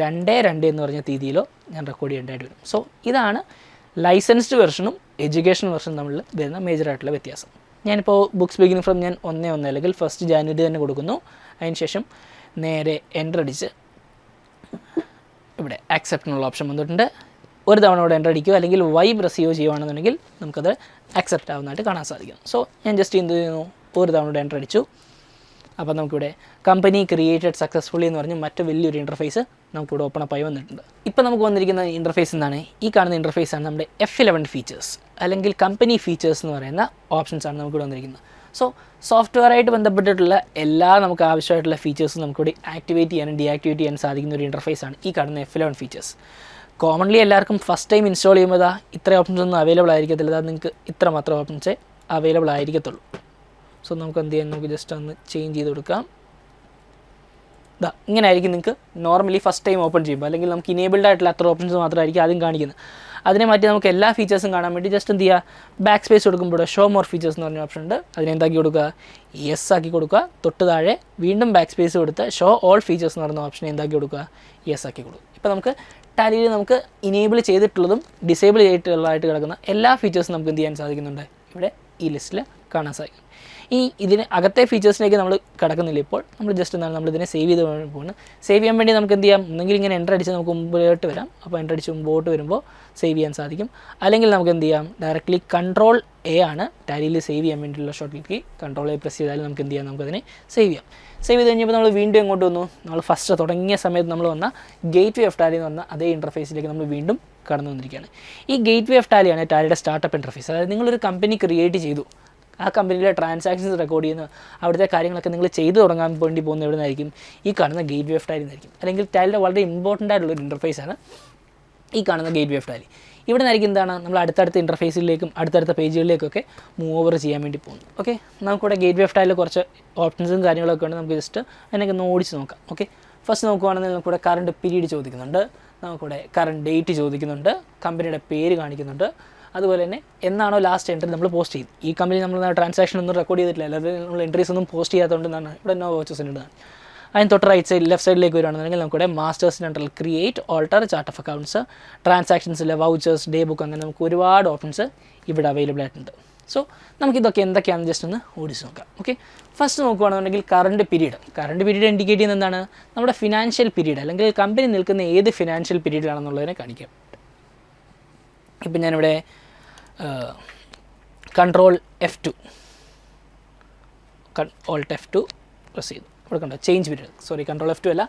2/2 എന്ന് പറഞ്ഞ തീയതിയിലോ ഞാൻ റെക്കോർഡ് ചെയ്യേണ്ടതായിട്ട് വരും. സോ ഇതാണ് ലൈസൻസ്ഡ് വെർഷനും എഡ്യൂക്കേഷൻ വെർഷനും തമ്മിൽ വരുന്ന മേജറായിട്ടുള്ള വ്യത്യാസം. ഞാനിപ്പോൾ ബുക്സ് ബിഗിനിങ് ഫ്രം ഞാൻ 1 അല്ലെങ്കിൽ 1 ജാനുവരി തന്നെ കൊടുക്കുന്നു. അതിനുശേഷം നേരെ എൻ്റർ അടിച്ച് ഇവിടെ ആക്സെപ്റ്റ് എന്നുള്ള ഓപ്ഷൻ വന്നിട്ടുണ്ട്. ഒരു തവണ ഇവിടെ എൻ്റർ അടിക്കുക അല്ലെങ്കിൽ വൈ പ്രസ് ചെയ്യുകയാണെന്നുണ്ടെങ്കിൽ നമുക്കത് ആക്സെപ്റ്റ് ആവുന്നതായിട്ട് കാണാൻ സാധിക്കും. സോ ഞാൻ ജസ്റ്റ് എന്ത് ചെയ്യുന്നു, ഒരു തവണ ഇവിടെ എൻ്റർ അടിച്ചു. അപ്പോൾ നമുക്കിവിടെ കമ്പനി ക്രിയേറ്റഡ് സക്സസ്ഫുള്ളി എന്ന് പറഞ്ഞ് മറ്റു വലിയൊരു ഇൻ്റർഫേസ് നമുക്കിവിടെ ഓപ്പൺ അപ്പ് ആയി വന്നിട്ടുണ്ട്. ഇപ്പോൾ നമുക്ക് വന്നിരിക്കുന്ന ഇൻ്റർഫേസ് എന്താണ്? ഈ കാണുന്ന ഇൻ്റർഫേസാണ് നമ്മുടെ F11 ഫീച്ചേഴ്സ് അല്ലെങ്കിൽ കമ്പനി ഫീച്ചേഴ്സ് എന്ന് പറയുന്ന ഓപ്ഷൻസാണ് നമുക്കിവിടെ വന്നിരിക്കുന്നത്. സോ സോഫ്റ്റ്വെയറായിട്ട് ബന്ധപ്പെട്ടിട്ടുള്ള എല്ലാ നമുക്ക് ആവശ്യമായിട്ടുള്ള ഫീച്ചേഴ്സും നമുക്കിവിടെ ആക്ടിവേറ്റ് ചെയ്യാനും ഡീആക്ടിവേറ്റ് ചെയ്യാനും സാധിക്കുന്ന ഒരു ഇൻ്റർഫേസാണ് ഈ കാണുന്ന F11 ഫീച്ചേഴ്സ്. കോമൺലി എല്ലാവർക്കും ഫസ്റ്റ് ടൈം ഇൻസ്റ്റാൾ ചെയ്യുമ്പോൾ ഇത്ര ഓപ്ഷൻസ് ഒന്നും അവൈലബിൾ ആയിരിക്കത്തില്ല. നിങ്ങൾക്ക് ഇത്ര മാത്രം ഓപ്ഷൻസേ അവൈലബിൾ ആയിരിക്കത്തുള്ളൂ. സോ നമുക്ക് എന്ത് ചെയ്യാം, നമുക്ക് ജസ്റ്റ് ഒന്ന് ചേഞ്ച് ചെയ്ത് കൊടുക്കാം. ഇങ്ങനെ ആയിരിക്കും നിങ്ങൾക്ക് നോർമലി ഫസ്റ്റ് ടൈം ഓപ്പൺ ചെയ്യുമ്പോൾ, അല്ലെങ്കിൽ നമുക്ക് ഇനേബിൾഡ് ആയിട്ടുള്ള അത്ര ഓപ്ഷൻസ് മാത്രമായിരിക്കും ആദ്യം കാണിക്കുന്നത്. അതിനെ മാറ്റി നമുക്ക് എല്ലാ ഫീച്ചേഴ്സും കാണാൻ വേണ്ടി ജസ്റ്റ് എന്ത് ചെയ്യുക, ബാക്ക് സ്പേസ് കൊടുക്കുമ്പോൾ ഷോ മോർ ഫീച്ചേഴ്സ് എന്ന് പറഞ്ഞ ഓപ്ഷൻ ഉണ്ട്. അതിനെന്താക്കി കൊടുക്കുക, യെസ് ആക്കി കൊടുക്കുക. തൊട്ട് താഴെ വീണ്ടും ബാക്ക് സ്പേസ് കൊടുത്ത് ഷോ ഓൾ ഫീച്ചേഴ്സ് എന്ന് പറയുന്ന ഓപ്ഷൻ എന്താക്കി കൊടുക്കുക, യെസ് ആക്കി കൊടുക്കുക. ഇപ്പോൾ നമുക്ക് ടാലിയിൽ നമുക്ക് ഇനേബിൾ ചെയ്തിട്ടുള്ളതും ഡിസേബിൾ ചെയ്തിട്ടുള്ളതായിട്ട് കിടക്കുന്ന എല്ലാ ഫീച്ചേഴ്സും നമുക്ക് എന്ത് ചെയ്യാൻ സാധിക്കുന്നുണ്ട്, ഇവിടെ ഈ ലിസ്റ്റിൽ കാണാൻ സാധിക്കും. ഇതിന് അകത്തെ ഫീച്ചേഴ്സിലേക്ക് നമ്മൾ കിടക്കുന്നില്ല. ഇപ്പോൾ നമ്മൾ ജസ്റ്റ് എന്താണ് നമ്മളിതിനെ സേവ് ചെയ്ത് പോകുന്നത്. സേവ് ചെയ്യാൻ വേണ്ടി നമുക്ക് എന്ത് ചെയ്യാം, ഒന്നെങ്കിൽ ഇങ്ങനെ എൻ്റർ അടിച്ച് നമുക്ക് മുമ്പോട്ട് വരാം. അപ്പോൾ എൻ്റർ അടിച്ച് മുമ്പോട്ട് വരുമ്പോൾ സേവ് ചെയ്യാൻ സാധിക്കും. അല്ലെങ്കിൽ നമുക്ക് എന്ത് ചെയ്യാം, ഡയറക്റ്റ്ലി Ctrl+A ആണ് ടാലിയിൽ സേവ് ചെയ്യാൻ വേണ്ടിയിട്ടുള്ള ഷോർട്ട് കീ. Ctrl+A പ്രസ് ചെയ്താൽ നമുക്ക് എന്ത് ചെയ്യാം, നമുക്കതിനെ സേവ് ചെയ്യാം. സേവ് ചെയ്ത് കഴിഞ്ഞപ്പോൾ നമ്മൾ വീണ്ടും എങ്ങോട്ട് വന്നു, നമ്മൾ ഫസ്റ്റ് തുടങ്ങിയ സമയത്ത് നമ്മൾ വന്ന ഗേറ്റ് വേ ഓഫ് ടാലി എന്ന് പറഞ്ഞ അതേ ഇൻ്റർഫേസിലേക്ക് നമ്മൾ വീണ്ടും കടന്നു വന്നിരിക്കുകയാണ്. ഈ ഗേറ്റ് വേ ഓഫ് ടാലിയാണ് ടാലിയുടെ സ്റ്റാർട്ടപ്പ് ഇൻ്റർഫേസ്. അതായത് നിങ്ങളൊരു കമ്പനി ക്രിയേറ്റ് ചെയ്തു, ആ കമ്പനിയിലെ ട്രാൻസാക്ഷൻസ് റെക്കോർഡ് ചെയ്യുന്ന അവിടുത്തെ കാര്യങ്ങളൊക്കെ നിങ്ങൾ ചെയ്തു തുടങ്ങാൻ വേണ്ടി പോകുന്ന എവിടെ നിന്നായിരിക്കും, ഈ കാണുന്ന ഗേറ്റ് വേ ഓഫ് ടാലി എന്നായിരിക്കും. അല്ലെങ്കിൽ ടാലിയുടെ വളരെ ഇമ്പോർട്ടൻ്റ് ആയിട്ടുള്ളൊരു ഇൻ്റർഫേസാണ് ഈ കാണുന്ന ഗേറ്റ് വേ ഓഫ് ടാലി. ഇവിടെ നിന്നായിരിക്കും എന്താണ് നമ്മൾ അടുത്തടുത്ത ഇൻ്റർഫേസിലേക്കും അടുത്തടുത്ത പേജുകളിലേക്കൊക്കെ മൂവ് ഓവർ ചെയ്യാൻ വേണ്ടി പോകുന്നു. ഓക്കെ, നമുക്കിവിടെ ഗേറ്റ് വേ ഓഫ് ടാലിൽ കുറച്ച് ഓപ്ഷൻസും കാര്യങ്ങളൊക്കെ ഉണ്ട്. നമുക്ക് ജസ്റ്റ് അതിനൊക്കെ ഒന്ന് ഓടിച്ച് നോക്കാം. ഓക്കെ, ഫസ്റ്റ് നോക്കുകയാണെങ്കിൽ നമുക്കിവിടെ കറണ്ട് പീരീഡ് ചോദിക്കുന്നുണ്ട്, നമുക്കിവിടെ കറണ്ട് ഡേറ്റ് ചോദിക്കുന്നുണ്ട്, കമ്പനിയുടെ പേര് കാണിക്കുന്നുണ്ട്, അതുപോലെ തന്നെ എന്നാണോ ലാസ്റ്റ് എൻട്രി നമ്മൾ പോസ്റ്റ് ചെയ്ത്. ഈ കമ്പനി നമ്മൾ ട്രാൻസാക്ഷൻ ഒന്നും റെക്കോർഡ് ചെയ്തിട്ടില്ല, അല്ലാതെ നമ്മൾ എൻട്രീസ് ഒന്നും പോസ്റ്റ് ചെയ്യാത്തതുകൊണ്ടാണ് ഇവിടെ നോ വോച്ചസ് ഉണ്ട്. അതിന് തൊട്ട് റൈറ്റ് സൈഡ് ലെഫ്റ്റ് സൈഡിലേക്ക് വരികയാണെന്നുണ്ടെങ്കിൽ നമുക്കിവിടെ മാസ്റ്റേഴ്സിൻ്റെ അണ്ടറിൽ create, alter, chart of accounts, ട്രാൻസാക്ഷൻസിലെ വൗച്ചേഴ്സ്, ഡേ ബുക്ക്, അങ്ങനെ നമുക്ക് ഒരുപാട് ഓപ്ഷൻസ് ഇവിടെ അവൈലബിൾ ആയിട്ടുണ്ട്. സോ നമുക്കിതൊക്കെ എന്തൊക്കെയാണെന്ന് ജസ്റ്റ് ഒന്ന് ഓടിച്ച് നോക്കാം. ഓക്കെ, ഫസ്റ്റ് നോക്കുകയാണെന്നുണ്ടെങ്കിൽ കറണ്ട് പീരീഡ് ഇൻഡിക്കേറ്റ് ചെയ്യുന്നത് എന്താണ്, നമ്മുടെ ഫിനാൻഷ്യൽ പീരീഡ് അല്ലെങ്കിൽ കമ്പനി നിൽക്കുന്ന ഏത് ഫിനാൻഷ്യൽ പീരീഡിലാണെന്നുള്ളതിനെ കാണിക്കാം. ഇപ്പം ഞാനിവിടെ Ctrl+F2 Alt+F2 പ്രസ് ചെയ്തു. ഇവിടെ കണ്ടോ ചേഞ്ച് പീരീഡ്, സോറി Ctrl+F2 അല്ല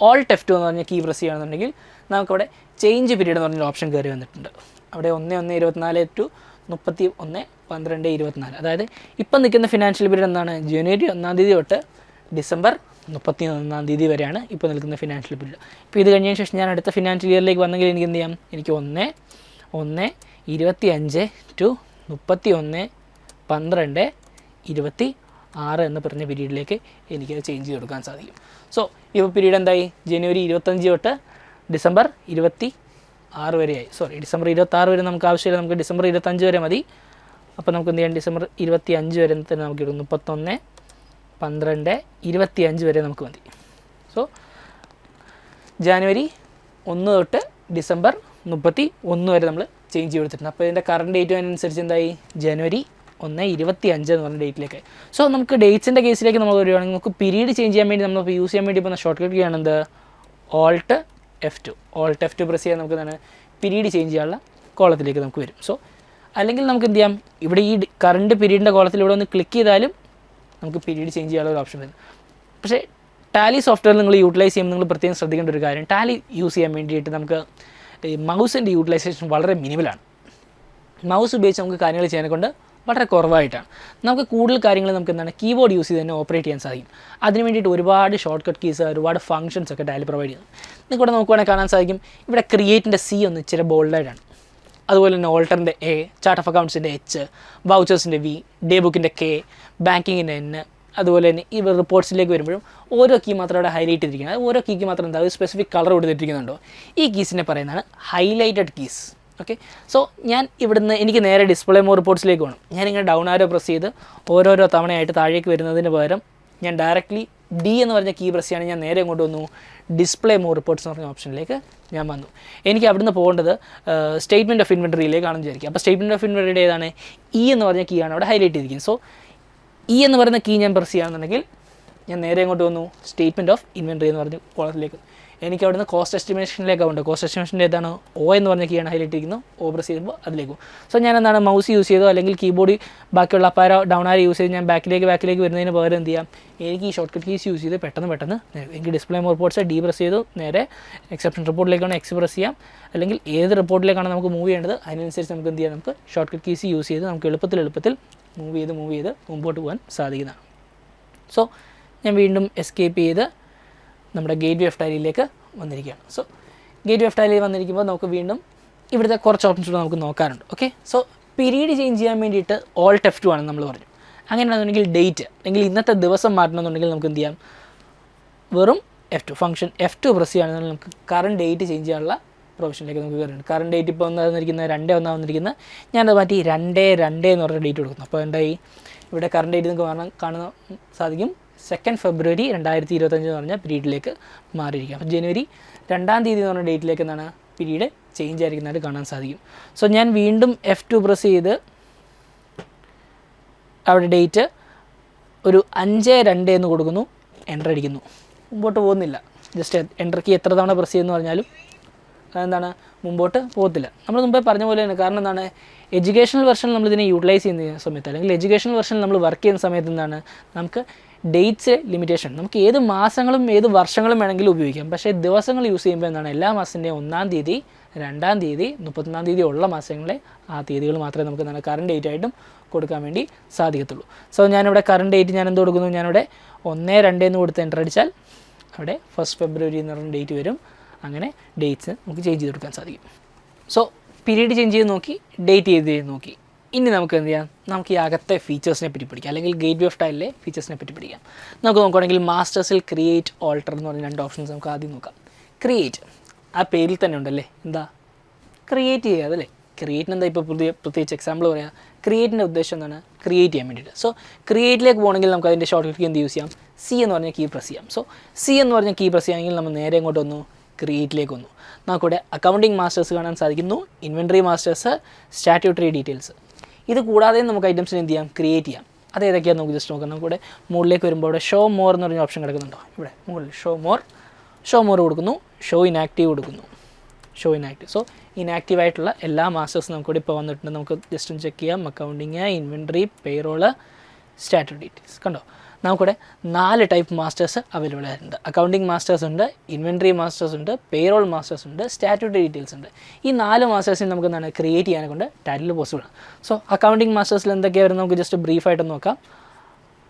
Alt+F2 എന്ന് പറഞ്ഞ കീ പ്രസ് ചെയ്യുകയാണെന്നുണ്ടെങ്കിൽ നമുക്കവിടെ ചേഞ്ച് പീരീഡ് എന്ന് പറഞ്ഞൊരു ഓപ്ഷൻ കയറി വന്നിട്ടുണ്ട്. അവിടെ 1/1/24 to 31/12/24. അതായത് ഇപ്പം നിൽക്കുന്ന ഫിനാൻഷ്യൽ പീരീഡ് എന്താണ്, ജനുവരി 1 തീയതി തൊട്ട് ഡിസംബർ 31 വരെയാണ് ഇപ്പോൾ നിൽക്കുന്ന ഫിനാൻഷ്യൽ പീരീഡ്. ഇപ്പോൾ ഇത് കഴിഞ്ഞതിന് ശേഷം ഞാൻ അടുത്ത ഫിനാൻഷ്യൽ ഇയറിലേക്ക് വന്നെങ്കിൽ എനിക്ക് എന്ത് ചെയ്യാം, എനിക്ക് 1/1/25 to 31/12/26 എന്ന് പറഞ്ഞ പീരീഡിലേക്ക് എനിക്കത് ചേഞ്ച് ചെയ്ത് കൊടുക്കാൻ സാധിക്കും. സോ ഇപ്പോൾ പീരീഡ് എന്തായി, ജനുവരി 25 തൊട്ട് ഡിസംബർ 26 വരെയായി. സോറി, ഡിസംബർ 26 വരെ നമുക്ക് ആവശ്യമില്ല, നമുക്ക് ഡിസംബർ 25 വരെ മതി. അപ്പോൾ നമുക്ക് എന്ത് ചെയ്യാം, ഡിസംബർ 25 വരെ തന്നെ നമുക്ക് ഇടും. 31/12/25 വരെ നമുക്ക് മതി. സോ ജനുവരി 1 തൊട്ട് ഡിസംബർ 31 വരെ നമ്മൾ ചേഞ്ച് ചെയ്ത് കൊടുത്തിട്ടുണ്ട്. അപ്പോൾ ഇതിൻ്റെ കറണ്ട് ഡേറ്റ് അനുസരിച്ച് എന്തായി, ജനുവരി 1/25 എന്ന് പറഞ്ഞ ഡേറ്റിലേക്ക്. സോ നമുക്ക് ഡേറ്റ്സിൻ്റെ കേസിലേക്ക് നമ്മൾ വരികയാണെങ്കിൽ നമുക്ക് പീരീഡ് ചേഞ്ച് ചെയ്യാൻ വേണ്ടി നമ്മൾ യൂസ് ചെയ്യാൻ വേണ്ടി പോകുന്ന ഷോർട്ട് കട്ട് കീയാണ് എന്ത്, Alt+F2 പ്രസ് ചെയ്യാൻ നമുക്ക് എന്താണ് പീരീഡ് ചേഞ്ച് ചെയ്യാനുള്ള കോളത്തിലേക്ക് നമുക്ക് വരും. സോ അല്ലെങ്കിൽ നമുക്ക് എന്ത് ചെയ്യാം, ഇവിടെ ഈ കറണ്ട് പീരീഡിൻ്റെ കോളത്തിൽ ഇവിടെ ഒന്ന് ക്ലിക്ക് ചെയ്താലും നമുക്ക് പീരീഡ് ചേഞ്ച് ചെയ്യാനുള്ള ഒരു ഓപ്ഷൻ വരും. പക്ഷേ ടാലി സോഫ്റ്റ്വെയർ നിങ്ങൾ യൂട്ടിലൈസ് ചെയ്യുമ്പോൾ നിങ്ങൾ പ്രത്യേകം ശ്രദ്ധിക്കേണ്ട ഒരു കാര്യം, ടാലി യൂസ് ചെയ്യാൻ വേണ്ടിയിട്ട് നമുക്ക് മൗസിൻ്റെ യൂട്ടിലൈസേഷൻ വളരെ മിനിമലാണ്. മൗസ് ഉപയോഗിച്ച് നമുക്ക് കാര്യങ്ങൾ ചെയ്യാനെ കൊണ്ട് വളരെ കുറവായിട്ടാണ്. നമുക്ക് കൂടുതൽ കാര്യങ്ങൾ നമുക്ക് എന്താണ് കീബോർഡ് യൂസ് ചെയ്ത് തന്നെ ഓപ്പറേറ്റ് ചെയ്യാൻ സാധിക്കും. അതിന് വേണ്ടിയിട്ട് ഒരുപാട് ഷോർട്ട് കട്ട് കീസ്, ഒരുപാട് ഫംഗ്ഷൻസ് ഒക്കെ ടാലി പ്രൊവൈഡ് ചെയ്യുന്നു. നിങ്ങൾക്ക് ഇവിടെ നോക്കുവാണെങ്കിൽ കാണാൻ സാധിക്കും, ഇവിടെ ക്രിയേറ്റിൻ്റെ C ഒന്ന് ഇച്ചിരി ബോൾഡായിട്ടാണ്. അതുപോലെ തന്നെ ഓൾട്ടറിൻ്റെ A, ചാർട്ട് ഓഫ് അക്കൗണ്ട്സിൻ്റെ H, വൗച്ചേഴ്സിൻ്റെ V, ഡേ ബുക്കിൻ്റെ K, ബാങ്കിങ്ങിൻ്റെ N, അതുപോലെ തന്നെ ഈ റിപ്പോർട്ട്സിലേക്ക് വരുമ്പോഴും ഓരോ കീ മാത്രം അവിടെ ഹൈലൈറ്റ് ചെയ്തിരിക്കുന്നത്. ഓരോ കീക്ക് മാത്രം എന്താ ഒരു സ്പെസിഫിക് കളർ കൊടുത്തിരിക്കുന്നുണ്ടോ, ഈ കീസിനെ പറയുന്നതാണ് ഹൈലൈറ്റഡ് കീസ്. ഓക്കെ, സോ ഞാൻ ഇവിടുന്ന് എനിക്ക് നേരെ ഡിസ്പ്ലേ മോർ റിപ്പോർട്ട്സിലേക്ക് വേണം. ഞാനിങ്ങനെ ഡൗൺ ആരോ പ്രസ് ചെയ്ത് ഓരോരോ തവണയായിട്ട് താഴേക്ക് വരുന്നതിന് പകരം ഞാൻ ഡയറക്റ്റ്ലി ഡി എന്ന് പറഞ്ഞ കീ പ്രസ് ചെയ്യാണ് ഞാൻ നേരെ ഇങ്ങോട്ട് വന്നു ഡിസ്പ്ലേ മോർ റിപ്പോർട്ട്സ് എന്ന് പറഞ്ഞ ഓപ്ഷനിലേക്ക് ഞാൻ വന്നു. എനിക്ക് അവിടുന്ന് പോകേണ്ടത് സ്റ്റേറ്റ്മെൻറ്റ് ഓഫ് ഇൻവെൻട്രിയിലേക്കാണെന്ന് വിചാരിക്കുക. അപ്പോൾ സ്റ്റേറ്റ്മെൻറ്റ് ഓഫ് ഇൻവെൻട്രിയുടെ ഏതാണ് ഇ എന്ന് പറഞ്ഞ കീ ആണ് അവിടെ ഹൈലൈറ്റ് ചെയ്തിരിക്കുന്നത്. സോ ഇ എന്ന് പറയുന്ന കീ ഞാൻ പ്രസ് ചെയ്യുകയാണെന്നുണ്ടെങ്കിൽ ഞാൻ നേരെ ഇങ്ങോട്ട് വന്നു സ്റ്റേറ്റ്മെൻറ്റ് ഓഫ് ഇൻവെൻട്രി എന്ന് പറഞ്ഞ കോളത്തിലേക്ക്. എനിക്ക് അവിടുന്ന് കോസ്റ്റ് എസ്റ്റിമേഷനിലേക്കാണ് ഉണ്ട്. കോസ്റ്റ് എസ്റ്റിമേഷൻ്റെ ഏതാണ് ഒ എന്ന് പറഞ്ഞ കീയാണ് ഹൈലൈറ്റ് ചെയ്യുന്നത്. ഓ പ്രസ് ചെയ്യുമ്പോൾ അതിലേക്കും. സോ ഞാൻ എന്താണ് മൗസ് യൂസ് ചെയ്തോ അല്ലെങ്കിൽ കീബോർഡ് ബാക്കിയുള്ള അപ്പാരോ ഡൗൺ ആരോ യൂസ് ചെയ്ത് ഞാൻ ബാക്കിലേക്ക് വരുന്നതിന് പകരം എന്ത് ചെയ്യാം, എനിക്ക് ഈ ഷോർട്ട് കട്ട് കീസ് യൂസ് ചെയ്ത് പെട്ടെന്ന് എനിക്ക് display more reports D press ചെയ്തു നേരെ എക്സെപ്ഷൻ റിപ്പോർട്ടിലേക്കാണ് എക്സ് പ്രസ് ചെയ്യാം. അല്ലെങ്കിൽ ഏത് റിപ്പോർട്ടിലേക്കാണ് നമുക്ക് മൂവ് ചെയ്യേണ്ടത് അതിനനുസരിച്ച് നമുക്ക് എന്ത് ചെയ്യാം, നമുക്ക് ഷോർട്ട് കട്ട് കീസ് യൂസ് ചെയ്ത് നമുക്ക് എളുപ്പത്തിൽ മൂവ് ചെയ്ത് മുമ്പോട്ട് പോകാൻ സാധിക്കുന്നതാണ്. സോ ഞാൻ വീണ്ടും എസ്കേപ്പ് ചെയ്ത് നമ്മുടെ ഗേറ്റ് വേ ഓഫ് ടാലിയിലേക്ക് വന്നിരിക്കുകയാണ്. സോ ഗേറ്റ് വേ ഓഫ് ടാലിയിൽ വന്നിരിക്കുമ്പോൾ നമുക്ക് വീണ്ടും ഇവിടുത്തെ കുറച്ച് ഓപ്ഷൻസ് കൂടെ നമുക്ക് നോക്കാറുണ്ട്. ഓക്കെ, സോ പീരീഡ് ചേഞ്ച് ചെയ്യാൻ വേണ്ടിയിട്ട് Alt F2 ആണെന്ന് നമ്മൾ പറഞ്ഞു. അങ്ങനെയാണെന്നുണ്ടെങ്കിൽ ഡേറ്റ് അല്ലെങ്കിൽ ഇന്നത്തെ ദിവസം മാറ്റണമെന്നുണ്ടെങ്കിൽ നമുക്ക് എന്ത് ചെയ്യാം, വെറും F2 ഫംഗ്ഷൻ F2 പ്രസ് ചെയ്യുകയാണെന്നുണ്ടെങ്കിൽ നമുക്ക് കറണ്ട് ഡേറ്റ് ചേഞ്ച് ചെയ്യാനുള്ള പ്രൊവിഷനിലേക്ക് നമുക്ക് കയറുന്നുണ്ട്. കറണ്ട് ഡേറ്റ് ഇപ്പോൾ വന്നിരിക്കുന്നത് 2/1 ഞാനത് മാറ്റി 2/2 എന്ന് പറഞ്ഞ ഡേറ്റ് കൊടുക്കുന്നു. അപ്പോൾ എന്തായി, ഇവിടെ കറണ്ട് ഡേറ്റ് നിങ്ങൾക്ക് കാണാൻ സാധിക്കും 2 ഫെബ്രുവരി 2025 എന്ന് പറഞ്ഞ പീരീഡിലേക്ക് മാറിയിരിക്കും. അപ്പോൾ ജനുവരി 2-ാം തീയതി എന്ന് പറഞ്ഞ ഡേറ്റിലേക്ക് എന്താണ് പീരീഡ് ചേഞ്ച് ആയിരിക്കുന്നതായിട്ട് കാണാൻ സാധിക്കും. സോ ഞാൻ വീണ്ടും F2 പ്രസ് ചെയ്ത് അവിടെ ഡേറ്റ് ഒരു 5/2 എന്ന് കൊടുക്കുന്നു, എൻ്റർ അടിക്കുന്നു. മുമ്പോട്ട് പോകുന്നില്ല. ജസ്റ്റ് എൻ്റർ കീ എത്ര തവണ പ്രസ് ചെയ്യുമെന്ന് പറഞ്ഞാലും അതെന്താണ് മുമ്പോട്ട് പോകത്തില്ല. നമ്മൾ മുമ്പേ പറഞ്ഞ പോലെ തന്നെ. കാരണം എന്താണ്, എഡ്യൂക്കേഷണൽ വെർഷനിൽ നമ്മളിതിനെ യൂട്ടിലൈസ് ചെയ്യുന്ന സമയത്ത് അല്ലെങ്കിൽ എഡ്യൂക്കേഷണൽ വെർഷനിൽ നമ്മൾ വർക്ക് ചെയ്യുന്ന സമയത്ത് എന്താണ്, നമുക്ക് ഡേറ്റ്സ് ലിമിറ്റേഷൻ, നമുക്ക് ഏത് മാസങ്ങളും ഏത് വർഷങ്ങളും വേണമെങ്കിലും ഉപയോഗിക്കാം. പക്ഷേ ദിവസങ്ങൾ യൂസ് ചെയ്യുമ്പോൾ എന്താണ്, എല്ലാ മാസത്തിൻ്റെയും 1-ാം തീയതി 2-ാം തീയതി 31-ാം തീയതി ഉള്ള മാസങ്ങളെ ആ തീയതികൾ മാത്രമേ നമുക്ക് എന്താണ് കറണ്ട് ഡേറ്റ് ആയിട്ടും കൊടുക്കാൻ വേണ്ടി സാധിക്കത്തുള്ളൂ. സോ ഞാനിവിടെ കറണ്ട് ഡേറ്റ് ഞാൻ എന്ത് കൊടുക്കുന്നു, ഞാനിവിടെ 1-2 എന്ന് കൊടുത്ത് എൻ്റർ അടിച്ചാൽ അവിടെ 1 ഫെബ്രുവരി എന്ന് പറഞ്ഞ ഡേറ്റ് വരും. അങ്ങനെ ഡേറ്റ്സ് നമുക്ക് ചേഞ്ച് ചെയ്ത് കൊടുക്കാൻ സാധിക്കും. സോ പീരീഡ് ചേഞ്ച് ചെയ്ത് നോക്കി, ഡേറ്റ് ചെയ്ത് നോക്കി. ഇനി നമുക്ക് എന്ത് ചെയ്യാം, നമുക്ക് ഈ അകത്തെ ഫീച്ചേഴ്സിനെ പറ്റി പഠിക്കാം, അല്ലെങ്കിൽ ഗേറ്റ് വേ ഓഫ് ടാലിലെ ഫീച്ചേഴ്സിനെ പറ്റി പഠിക്കാം. നമുക്ക് നോക്കുകയാണെങ്കിൽ മാസ്റ്റേഴ്സിൽ ക്രിയേറ്റ്, ഓൾട്ടർ എന്ന് പറഞ്ഞ 2 ഓപ്ഷൻസ് നമുക്ക് ആദ്യം നോക്കാം. ക്രിയേറ്റ് ആ പേരിൽ തന്നെ ഉണ്ടല്ലേ, എന്താ ക്രിയേറ്റ് ചെയ്യുക അതല്ലേ. ക്രിയേറ്റിന് എന്താ ഇപ്പോൾ പ്രത്യേകിച്ച് എക്സാമ്പിൾ പറയാം. ക്രിയേറ്റിൻ്റെ ഉദ്ദേശം എന്താണ്, ക്രിയേറ്റ് ചെയ്യാൻ വേണ്ടിയിട്ട്. സോ ക്രിയേറ്റിലേക്ക് പോകണമെങ്കിൽ നമുക്ക് അതിൻ്റെ ഷോർട്ട് കട്ട് കീ എന്ത് യൂസ് ചെയ്യാം, സി എന്ന് പറഞ്ഞ കീ പ്രസ് ചെയ്യാം. സോ സി എന്ന് പറഞ്ഞ കീ പ്രസ് ചെയ്യുകയാണെങ്കിൽ നമ്മൾ നേരെ ഇങ്ങോട്ട് വന്നു ക്രിയേറ്റിലേക്ക് വന്നു. നമുക്കിവിടെ അക്കൗണ്ടിങ് മാസ്റ്റേഴ്സ് കാണാൻ സാധിക്കുന്നു, ഇൻവെൻട്രി മാസ്റ്റേഴ്സ്, സ്റ്റാറ്റ്യൂട്ടറി ഡീറ്റെയിൽസ്. ഇത് കൂടാതെ നമുക്ക് ഐറ്റംസിന് എന്ത് ചെയ്യാം, ക്രിയേറ്റ് ചെയ്യാം. അത് ഏതൊക്കെയാണ് നമുക്ക് ജസ്റ്റ് നോക്കാം. നമുക്കിവിടെ മുകളിലേക്ക് വരുമ്പോൾ ഇവിടെ ഷോ മോർ എന്ന് പറഞ്ഞ ഓപ്ഷൻ കിടക്കുന്നുണ്ടോ, ഇവിടെ മുകളിൽ ഷോ മോർ കൊടുക്കുന്നു, ഷോ ഇനാക്റ്റീവ് കൊടുക്കുന്നു. സോ ഇനാക്റ്റീവ് ആയിട്ടുള്ള എല്ലാ മാസ്റ്റേഴ്സും നമുക്കിവിടെ ഇപ്പോൾ വന്നിട്ടുണ്ട്. നമുക്ക് ജസ്റ്റ് ഒന്ന് ചെക്ക് ചെയ്യാം. Accounting, inventory, payroll, statutory details. കണ്ടോ, നമുക്കിവിടെ 4 ടൈപ്പ് മാസ്റ്റേഴ്സ് അവൈലബിൾ ആയിട്ടുണ്ട്. അക്കൗണ്ടിങ് മാസ്റ്റേഴ്സ് ഉണ്ട്, ഇൻവെൻട്രി മാസ്റ്റേഴ്സ് ഉണ്ട്, പേറോൾ മാസ്റ്റേഴ്സ് ഉണ്ട്, സ്റ്റാറ്റ്യൂട്ടറി ഡീറ്റെയിൽസ് ഉണ്ട്. ഈ 4 മാസ്റ്റേഴ്സിന് നമുക്ക് എന്താണ് ക്രിയേറ്റ് ചെയ്യാനെ കൊണ്ട് ടാലിയിൽ പോസിബിൾ ആണ്. സോ അക്കൗണ്ടിങ് മാസ്റ്റേഴ്സിൽ എന്തൊക്കെയാണ് വരുന്നത് നമുക്ക് ജസ്റ്റ് ബ്രീഫായിട്ട് നോക്കാം.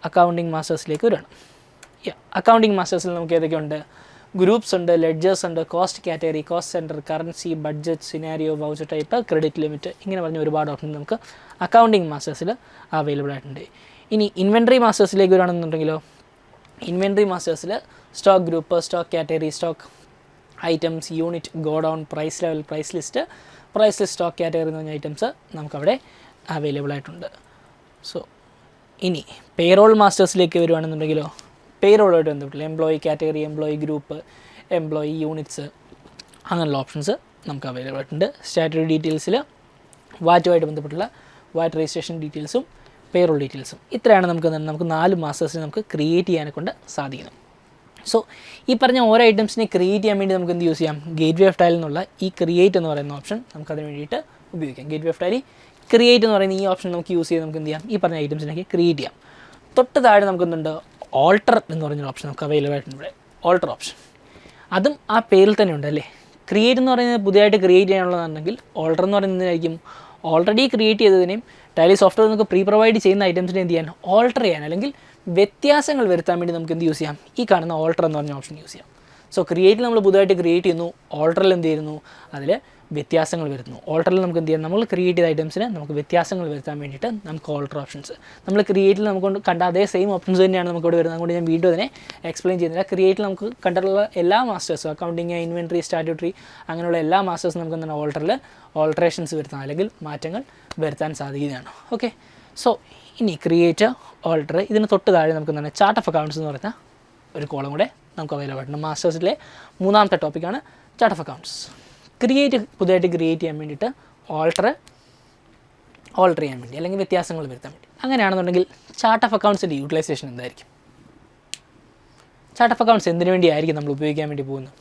അക്കൗണ്ടിങ് മാസ്റ്റേഴ്സിലേക്ക് വരികയാണ്. അക്കൗണ്ടിങ് മാസ്റ്റേഴ്സിൽ നമുക്ക് ഏതൊക്കെയുണ്ട്, ഗ്രൂപ്പ്സ് ഉണ്ട്, ലെഡ്ജേഴ്സ് ഉണ്ട്, cost category, cost centre, currency, budget, scenario, voucher type, credit limit, ഇങ്ങനെ പറഞ്ഞ ഒരുപാട് ഓപ്ഷൻ നമുക്ക് അക്കൗണ്ടിങ് മാസ്റ്റേഴ്സിൽ അവൈലബിൾ ആയിട്ടുണ്ട്. ഇനി ഇൻവെൻട്രി മാസ്റ്റേഴ്സിലേക്ക് വരികയാണെന്നുണ്ടെങ്കിലോ, ഇൻവെൻട്രി മാസ്റ്റേഴ്സിൽ stock group, stock category, stock items, unit, godown, price level, price list, stock category എന്ന് പറഞ്ഞ ഐറ്റംസ് നമുക്കവിടെ അവൈലബിൾ ആയിട്ടുണ്ട്. സോ ഇനി പേറോൾ മാസ്റ്റേഴ്സിലേക്ക് വരുവാണെന്നുണ്ടെങ്കിലോ, പേറോളുമായിട്ട് ബന്ധപ്പെട്ടില്ല employee category, employee group, employee units, അങ്ങനെയുള്ള ഓപ്ഷൻസ് നമുക്ക് അവൈലബിൾ ആയിട്ടുണ്ട്. സ്റ്റാറ്റ്യൂട്ടറി ഡീറ്റെയിൽസിൽ വാറ്റുമായിട്ട് ബന്ധപ്പെട്ടുള്ള വാറ്റ് രജിസ്ട്രേഷൻ ഡീറ്റെയിൽസും പേറോൾ ഡീറ്റെയിൽസും. ഇത്രയാണ് നമുക്ക് 4 മാസ്റ്റേഴ്സിനെ നമുക്ക് ക്രിയേറ്റ് ചെയ്യാനെ കൊണ്ട് സാധിക്കുന്നത്. സോ ഈ പറഞ്ഞ ഓരോ ഐറ്റംസിനെ ക്രിയേറ്റ് ചെയ്യാൻ വേണ്ടി നമുക്ക് എന്ത് യൂസ് ചെയ്യാം, ഗേറ്റ് വേ ഓഫ് ടാലിൽ നിന്നുള്ള ഈ ക്രിയേറ്റ് എന്ന് പറയുന്ന ഓപ്ഷൻ നമുക്കതിന് വേണ്ടിയിട്ട് ഉപയോഗിക്കാം. Gate way of Tally create എന്ന് പറയുന്ന ഈ ഓപ്ഷൻ നമുക്ക് യൂസ് ചെയ്ത് നമുക്ക് എന്ത് ചെയ്യാം, ഈ പറഞ്ഞ ഐറ്റംസിനൊക്കെ ക്രിയേറ്റ് ചെയ്യാം. തൊട്ട് താഴെ നമുക്ക് എന്തുണ്ട്, ഓൾട്ടർ എന്ന് പറഞ്ഞൊരു ഓപ്ഷൻ നമുക്ക് അവൈലബിൾ ആയിട്ടുണ്ട്. ഇവിടെ ഓൾട്ടർ ഓപ്ഷൻ, അതും ആ പേരിൽ തന്നെ ഉണ്ട് അല്ലേ. ക്രിയേറ്റ് എന്ന് പറയുന്നത് പുതിയതായിട്ട് ക്രിയേറ്റ് ചെയ്യാനുള്ളതാണെങ്കിൽ, ഓൾട്ടർ എന്ന് പറയുന്നതിനായിരിക്കും ഓൾറെഡി ക്രിയേറ്റ് ചെയ്തതിനെയും ടാലി സോഫ്റ്റ്വെയർ നമുക്ക് പ്രീ പ്രൊവൈഡ് ചെയ്യുന്ന ഐറ്റംസിനെ എന്ത് ചെയ്യാൻ, ഓൾട്ടർ ചെയ്യാൻ അല്ലെങ്കിൽ വ്യത്യാസങ്ങൾ വരുത്താൻ വേണ്ടി നമുക്ക് എന്ത് യൂസ് ചെയ്യാം, ഈ കാണുന്ന ഓൾട്ടർ എന്ന് പറഞ്ഞ ഓപ്ഷൻ യൂസ് ചെയ്യാം. സോ ക്രിയേറ്റിൽ നമ്മൾ പുതുതായിട്ട് ക്രിയേറ്റ് ചെയ്യുന്നു, ഓൾട്ടറിൽ എന്ത് ചെയ്യുന്നു, അതിൽ വ്യത്യാസങ്ങൾ വരുന്നു. ഓൾട്ടറിൽ നമുക്ക് എന്ത് ചെയ്യാം, നമ്മൾ ക്രിയേറ്റ് ചെയ്ത ഐറ്റംസിന് നമുക്ക് വ്യത്യാസങ്ങൾ വരുത്താൻ വേണ്ടിയിട്ട് നമുക്ക് ഓൾട്ടർ ഓപ്ഷൻസ്, നമ്മൾ ക്രിയേറ്റിൽ നമുക്ക് കണ്ട അതേ സെയിം ഓപ്ഷൻസ് തന്നെയാണ് നമുക്ക് ഇവിടെ വരുന്നത്. അതുകൊണ്ട് ഞാൻ വീണ്ടും അതിനെ എക്സ്പ്ലെയിൻ ചെയ്യുന്നില്ല. ക്രിയേറ്റിൽ നമുക്ക് കണ്ടിട്ടുള്ള എല്ലാ മാസ്റ്റേഴ്സും, അക്കൗണ്ടിങ്, ഇൻവെൻട്രി, സ്റ്റാറ്റ്യൂട്ടറി, അങ്ങനെയുള്ള എല്ലാ മാസ്റ്റേഴ്സും നമുക്ക് എന്താണ് ഓൾട്ടറിൽ ഓൾട്ടറേഷൻസ് വരുത്താൻ അല്ലെങ്കിൽ മാറ്റങ്ങൾ വരുത്താൻ സാധിക്കുന്നതാണ്. ഓക്കെ, സോ ഇനി ക്രിയേറ്റ്, ഓൾട്ടർ, ഇതിന് തൊട്ട് താഴെ നമുക്ക് എന്താണ് ചാർട്ട് ഓഫ് അക്കൗണ്ട്സ് എന്ന് പറയുന്ന ഒരു കോളം കൂടെ നമുക്ക് അവൈലബിൾ ആയിട്ടുണ്ട്. മാസ്റ്റേഴ്സിലെ മൂന്നാമത്തെ ടോപ്പിക്കാണ് ചാർട്ട് ഓഫ് അക്കൗണ്ട്സ്. പുതിയതായിട്ട് ക്രിയേറ്റ് ചെയ്യാൻ വേണ്ടിയിട്ട് ഓൾട്ടർ ചെയ്യാൻ വേണ്ടി അല്ലെങ്കിൽ വ്യത്യാസങ്ങൾ വരുത്താൻ വേണ്ടി. അങ്ങനെയാണെന്നുണ്ടെങ്കിൽ ചാർട്ട് ഓഫ് അക്കൗണ്ട്സിൻ്റെ യൂട്ടിലൈസേഷൻ എന്തായിരിക്കും? ചാർട്ട് ഓഫ് അക്കൗണ്ട്സ് എന്തിനു വേണ്ടിയായിരിക്കും നമ്മൾ ഉപയോഗിക്കാൻ വേണ്ടി പോകുന്നത്?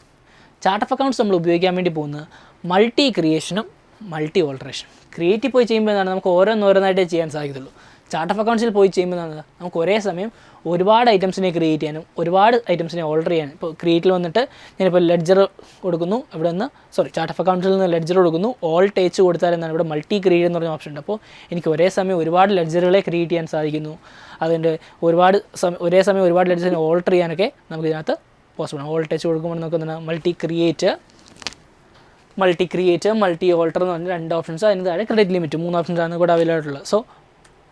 ചാർട്ട് ഓഫ് അക്കൗണ്ട്സ് നമ്മൾ ഉപയോഗിക്കാൻ വേണ്ടി പോകുന്നത് മൾട്ടി ക്രിയേഷനും മൾട്ടി ഓൾട്ടറേഷനും. ക്രിയേറ്റിൽ പോയി ചെയ്യുമ്പോൾ എന്താണ് നമുക്ക് ഓരോന്നായിട്ടേ ചെയ്യാൻ സാധിക്കത്തുള്ളൂ. ചാർട്ട് ഓഫ് അക്കൗണ്ട്സിൽ പോയി ചെയ്യുമ്പോൾ എന്താണ് നമുക്ക് ഒരേ സമയം ഒരുപാട് ഐറ്റംസിനെ ക്രിയേറ്റ് ചെയ്യാനും ഒരുപാട് ഐറ്റംസിനെ ഓൾട്ടർ ചെയ്യാനും. ഇപ്പോൾ ക്രിയേറ്റിൽ വന്നിട്ട് ഞാനിപ്പോൾ ലെഡ്ജർ കൊടുക്കുന്നു, ഇവിടെ നിന്ന് ചാർട്ട് ഓഫ് അക്കൗണ്ട്സിൽ നിന്ന് ലെഡ്ജർ കൊടുക്കുന്നു, ഓൾ ടേച്ച് കൊടുത്താൽ എന്താണ് ഇവിടെ മൾട്ടി ക്രിയേറ്റ് എന്ന് പറഞ്ഞ ഓപ്ഷൻ ഉണ്ട്. അപ്പോൾ എനിക്ക് ഒരേ സമയം ഒരുപാട് ലെഡ്ജറുകളെ ക്രിയേറ്റ് ചെയ്യാൻ സാധിക്കുന്നു. അതിൻ്റെ ഒരേ സമയം ഒരുപാട് ലെഡ്ജറിനെ ഓൾട്ടർ ചെയ്യാനൊക്കെ നമുക്ക് ഇതിനകത്ത് പോസിബിൾ ആണ്. ഓൾ ടച്ച് കൊടുക്കുമ്പോൾ നമുക്ക് എന്താണ് മൾട്ടി ക്രിയേറ്റ് മൾട്ടി ഓൾട്ടർ എന്ന് പറഞ്ഞ 2 ഓപ്ഷൻസ്. അതിന് താഴെ ക്രെഡിറ്റ് ലിമിറ്റ് 3 ഓപ്ഷൻസാണ് കൂടെ അവൈലബിൾ ആയിട്ടുള്ളത്. സോ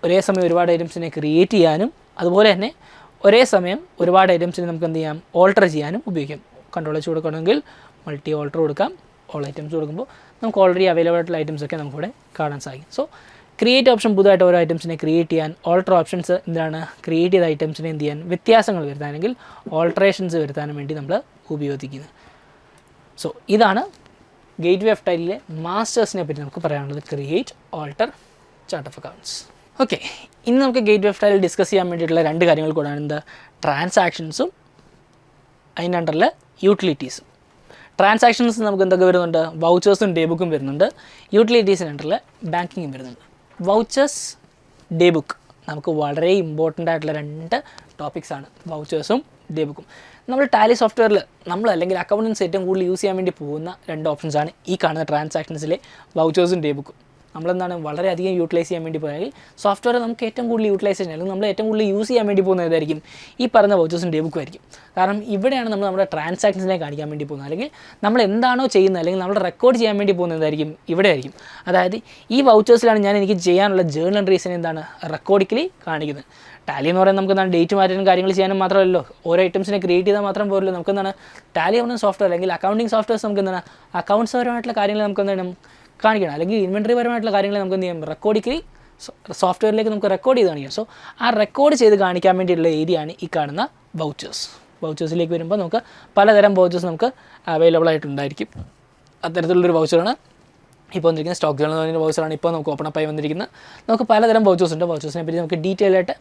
ഒരേ സമയം ഒരുപാട് ഐറ്റംസിനെ ക്രിയേറ്റ് ചെയ്യാനും അതുപോലെ തന്നെ ഒരേ സമയം ഒരുപാട് ഐറ്റംസിനെ നമുക്ക് എന്ത് ചെയ്യാം ഓൾട്ടർ ചെയ്യാനും ഉപയോഗിക്കാം. കൺട്രോൾ വെച്ച് കൊടുക്കണമെങ്കിൽ മൾട്ടി ഓൾട്ടർ കൊടുക്കാം. ഓൾ ഐറ്റംസ് കൊടുക്കുമ്പോൾ നമുക്ക് ഓൾറെഡി അവൈലബിൾ ആയിട്ടുള്ള ഐറ്റംസൊക്കെ നമുക്കിവിടെ കാണാൻ സാധിക്കും. സോ ക്രിയേറ്റ് ഓപ്ഷൻ പുതുതായിട്ട് ഓരോ ഐറ്റംസിനെ ക്രിയേറ്റ് ചെയ്യാൻ, ഓൾട്ടർ ഓപ്ഷൻസ് എന്താണ് ക്രിയേറ്റ് ചെയ്ത ഐറ്റംസിനെ എന്ത് ചെയ്യാൻ വ്യത്യാസങ്ങൾ വരുത്താനെങ്കിൽ ഓൾട്ടറേഷൻസ് വരുത്താനും വേണ്ടി നമ്മൾ ഉപയോഗിക്കുന്നത്. സോ ഇതാണ് ഗേറ്റ് വേ ഓഫ് ടൈലിലെ മാസ്റ്റേഴ്സിനെ പറ്റി നമുക്ക് പറയാനുള്ളത്. Create, alter, chart of accounts. Okay, ഇനി നമുക്ക് gateway of Tally discuss ചെയ്യാൻ വേണ്ടിയിട്ടുള്ള 2 കാര്യങ്ങൾ കൂടാണ്. എന്താ? ട്രാൻസാക്ഷൻസും അതിൻ്റെ അണ്ടറിൽ യൂട്ടിലിറ്റീസും. ട്രാൻസാക്ഷൻസ് നമുക്ക് എന്തൊക്കെ വരുന്നുണ്ട്? വൗച്ചേഴ്സും ഡേ ബുക്കും വരുന്നുണ്ട്. യൂട്ടിലിറ്റീസിൻ്റെ അണ്ടറിൽ ബാങ്കിങ്ങും വരുന്നുണ്ട്. വൗച്ചേഴ്സ്, ഡേ ബുക്ക് നമുക്ക് വളരെ ഇമ്പോർട്ടൻ്റ് ആയിട്ടുള്ള 2 ടോപ്പിക്സാണ് വൗച്ചേഴ്സും ഡേ ബുക്കും. നമ്മൾ ടാലി സോഫ്റ്റ്വെയറിൽ അല്ലെങ്കിൽ അക്കൗണ്ടൻസ് ഏറ്റവും കൂടുതൽ യൂസ് ചെയ്യാൻ വേണ്ടി പോകുന്ന 2 ഓപ്ഷൻസാണ് ഈ കാണുന്ന ട്രാൻസാക്ഷൻസിലെ വൗച്ചേഴ്സും ഡേ ബുക്കും. നമ്മളെന്താണ് വളരെയധികം യൂട്ടിലൈസ് ചെയ്യാൻ വേണ്ടി പോയാൽ സോഫ്റ്റ്വെയർ നമുക്ക് ഏറ്റവും കൂടുതൽ യൂട്ടിലൈസേഷൻ അല്ലെങ്കിൽ നമ്മൾ ഏറ്റവും കൂടുതൽ യൂസ് ചെയ്യാൻ വേണ്ടി പോകുന്നത് ഏതായിരിക്കും? ഈ പറഞ്ഞ വൗച്ചേഴ്സും ഡേ ബുക്കും ആയിരിക്കും. കാരണം ഇവിടെയാണ് നമ്മൾ നമ്മുടെ ട്രാൻസാക്ഷൻസിനെ കാണിക്കാൻ വേണ്ടി പോകുന്നത്, അല്ലെങ്കിൽ നമ്മൾ എന്താണോ ചെയ്യുന്നത് അല്ലെങ്കിൽ നമ്മൾ റെക്കോർഡ് ചെയ്യാൻ വേണ്ടി പോകുന്നതായിരിക്കും ഇവിടെ ആയിരിക്കും. അതായത് ഈ വൗച്ചേഴ്സിലാണ് എനിക്ക് ചെയ്യാനുള്ള ജേർണൽ എൻട്രീസിനെ എന്താണ് റെക്കോർഡിക്കലി കാണിക്കുന്നത്. ടാലി എന്ന് പറയുന്നത് നമുക്ക് എന്താണ് ഡേറ്റ് മാറ്റാനും കാര്യങ്ങൾ ചെയ്യാനും മാത്രമല്ലോ, ഓരോ ഐറ്റംസിനെ ക്രിയേറ്റ് ചെയ്താൽ മാത്രം പോരല്ലോ. നമുക്ക് എന്താണ് ടാലി ആവുന്ന സോഫ്റ്റ്വെയർ അല്ലെങ്കിൽ അക്കൗണ്ടിങ് സോഫ്റ്റ്വെയർസ് നമുക്ക് എന്താണ് അക്കൗണ്ട്സ് പരമായിട്ടുള്ള കാര്യങ്ങൾ നമുക്ക് എന്താണ് കാണിക്കണം, അല്ലെങ്കിൽ ഇൻവെൻട്രി പരമായിട്ടുള്ള കാര്യങ്ങൾ നമുക്ക് എന്ത് ചെയ്യാം റെക്കോർഡിക്കലി സോഫ്റ്റ്വെയറിലേക്ക് നമുക്ക് റെക്കോർഡ് ചെയ്ത് കാണിക്കാം. സോ ആ റെക്കോർഡ് ചെയ്ത് കാണിക്കാൻ വേണ്ടിയിട്ടുള്ള ഏരിയയാണ് ഈ കാണുന്ന വൗച്ചേഴ്സ്. വൗച്ചേഴ്സിലേക്ക് വരുമ്പോൾ നമുക്ക് പലതരം വൗച്ചേഴ്സ് നമുക്ക് അവൈലബിൾ ആയിട്ടുണ്ടായിരിക്കും. അത്തരത്തിലുള്ളൊരു വൗച്ചറാണ് ഇപ്പോൾ വന്നിരിക്കുന്നത്. സ്റ്റോക്ക് ജേണൽ എന്ന് പറയുന്ന വൗച്ചറാണ് ഇപ്പോൾ നമുക്ക് ഓപ്പൺ അപ്പായി വന്നിരിക്കുന്നത്. നമുക്ക് പലതരം വൗച്ചേഴ്സ് ഉണ്ട്. വൗച്ചേഴ്സിനെ പറ്റി നമുക്ക് ഡീറ്റെയിൽ ആയിട്ട്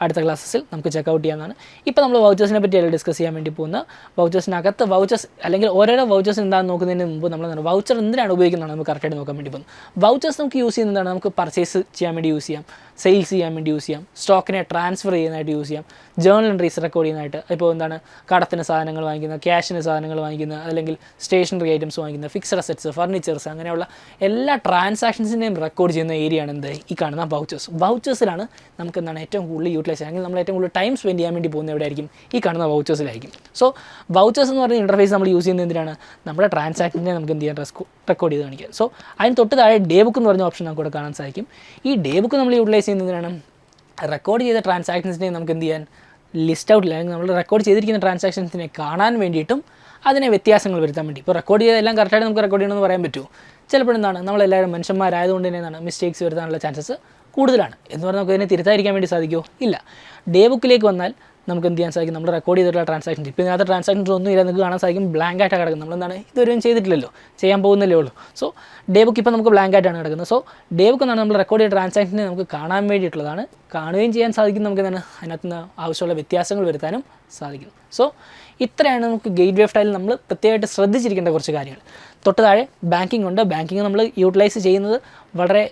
അടുത്ത ക്ലാസ്സിൽ നമുക്ക് ചെക്കൗട്ട് ചെയ്യാവുന്നതാണ്. ഇപ്പോൾ നമ്മൾ വൗച്ചേഴ്സിനെ പറ്റിയല്ല ഡിസ്കസ് ചെയ്യാൻ വേണ്ടി പോകുന്ന. വൗച്ചേഴ്സിനകത്ത് വൗച്ചേഴ്സ് അല്ലെങ്കിൽ ഓരോരോ വൗച്ചേഴ്സ് എന്താണെന്ന് നോക്കുന്നതിന് മുമ്പ് നമ്മൾ വൗച്ചർ എന്തിനാണ് ഉപയോഗിക്കുന്നതാണ് നമുക്ക് കറക്റ്റായിട്ട് നോക്കാൻ വേണ്ടി പോകുന്നത്. വൗച്ചേഴ്സ് നമുക്ക് യൂസ് ചെയ്യുന്നതാണ് നമുക്ക് പർച്ചേസ് ചെയ്യാൻ വേണ്ടി യൂസ് ചെയ്യാം, സെയിൽസ് ചെയ്യാൻ വേണ്ടി യൂസ് ചെയ്യാം, സ്റ്റോക്കിനെ ട്രാൻസ്ഫർ ചെയ്യുന്നതായിട്ട് യൂസ് ചെയ്യാം, ജേർണൽ എൻട്രീസ് റെക്കോർഡ് ചെയ്യുന്നതായിട്ട്. ഇപ്പോൾ എന്താണ് കടത്തിന് സാധനങ്ങൾ വാങ്ങിക്കുന്നത്, ക്യാഷിന് സാധനങ്ങൾ വാങ്ങിക്കുന്നത്, അല്ലെങ്കിൽ സ്റ്റേഷനറി ഐറ്റംസ് വാങ്ങിക്കുന്നത്, ഫിക്സഡ് അസറ്റ്സ്, ഫർണിച്ചേഴ്സ്, അങ്ങനെയുള്ള എല്ലാ ട്രാൻസാക്ഷൻസിനെയും റെക്കോർഡ് ചെയ്യുന്ന ഏരിയയാണ് എന്ത് ഈ കാണുന്ന വൗച്ചേഴ്സ്. വൗച്ചേഴ്സിലാണ് നമുക്ക് എന്താണ് ഏറ്റവും കൂടുതൽ യൂട്ടിലൈസ് അല്ലെങ്കിൽ നമ്മൾ ഏറ്റവും കൂടുതൽ ടൈം സ്പെൻഡ് ചെയ്യാൻ വേണ്ടി പോകുന്നത് എവിടെയായിരിക്കും? ഈ കാണുന്ന വൗച്ചേഴ്സിലായിരിക്കും. സോ വൗച്ചേഴ്സ് എന്ന് പറയുന്ന ഇൻ്റർഫേസ് നമ്മൾ യൂസ് ചെയ്യുന്നത് എന്തിനാണ്? നമ്മുടെ ട്രാൻസാക്ഷനെ നമുക്ക് എന്ത് ചെയ്യാൻ റെക്കോർഡ് ചെയ്ത് കാണിക്കാം. സോ അതിന് തൊട്ട് താഴെ ഡേ ബുക്ക് എന്ന് പറഞ്ഞ ഓപ്ഷൻ നമുക്ക് ഇവിടെ കാണാൻ സാധിക്കും. ഈ ഡേ ബുക്ക് നമ്മൾ യൂട്ടിലൈസ് ചെയ്യുന്നതിനാണ് റെക്കോർഡ് ചെയ്ത ട്രാൻസാക്ഷൻസിനെ നമുക്ക് എന്ത് ചെയ്യാൻ ലിസ്റ്റ് ഔട്ടില്ല, അല്ലെങ്കിൽ നമ്മൾ റെക്കോർഡ് ചെയ്തിരിക്കുന്ന ട്രാൻസാക്ഷൻസിനെ കാണാൻ വേണ്ടിയിട്ടും അതിനെ വ്യത്യാസങ്ങൾ വരുത്താൻ വേണ്ടി. ഇപ്പോൾ റെക്കോർഡ് ചെയ്തെല്ലാം കറക്റ്റായിട്ട് നമുക്ക് റെക്കോർഡ് ചെയ്യണമെന്ന് പറയാൻ പറ്റുമോ? ചിലപ്പോൾ എന്താണ് നമ്മളെല്ലാവരും മനുഷ്യന്മാരായതുകൊണ്ട് തന്നെ എന്താണ് മിസ്റ്റേക്സ് വരുത്താനുള്ള ചാൻസസ് കൂടുതലാണ്. എന്ന് പറഞ്ഞാൽ നമുക്ക് അതിനെ തിരുത്താതിരിക്കാൻ വേണ്ടി സാധിക്കുമോ? ഇല്ല. ഡേ ബുക്കിലേക്ക് വന്നാൽ നമുക്ക് എന്ത് ചെയ്യാൻ സാധിക്കും? നമ്മൾ റെക്കോർഡ് ചെയ്തിട്ടുള്ള ട്രാൻസാക്ഷൻസ് ഇപ്പോൾ ഇതിനകത്ത് ട്രാൻസാക്ഷൻസ് ഒന്നും ഇല്ല, നിങ്ങൾക്ക് കാണാൻ സാധിക്കും ബ്ലാങ്ക് ആയിട്ട് കിടക്കുന്നത്. നമ്മളെന്താണ് ഇതുവരെയും ചെയ്തിട്ടില്ലല്ലോ, ചെയ്യാൻ പോകുന്നല്ലേ ഉള്ളൂ. സോ ഡേ ബുക്ക് ഇപ്പോൾ നമുക്ക് ബ്ലാങ്ക് ആയിട്ടാണ് കിടക്കുന്നത്. സോ ഡേ ബുക്ക് എന്നാണ് നമ്മൾ റെക്കോർഡ് ചെയ്ത ട്രാൻസാക്ഷനെ നമുക്ക് കാണാൻ വേണ്ടിയിട്ടുള്ളതാണ്. കാണുകയും ചെയ്യാൻ സാധിക്കും, നമുക്ക് എന്താണ് അതിനകത്ത് നിന്ന് ആവശ്യമുള്ള വ്യത്യാസങ്ങൾ വരുത്താനും സാധിക്കും. സോ ഇത്രയാണ് നമുക്ക് ഗേറ്റ് വേ ഓഫ് ടൈലിൽ നമ്മൾ പ്രത്യേകമായിട്ട് ശ്രദ്ധിച്ചിരിക്കേണ്ട കുറച്ച് കാര്യങ്ങൾ. തൊട്ട് താഴെ ബാങ്കിങ് ഉണ്ട്. ബാങ്കിങ് നമ്മൾ യൂട്ടിലൈസ് ചെയ്യുന്നത് വളരെ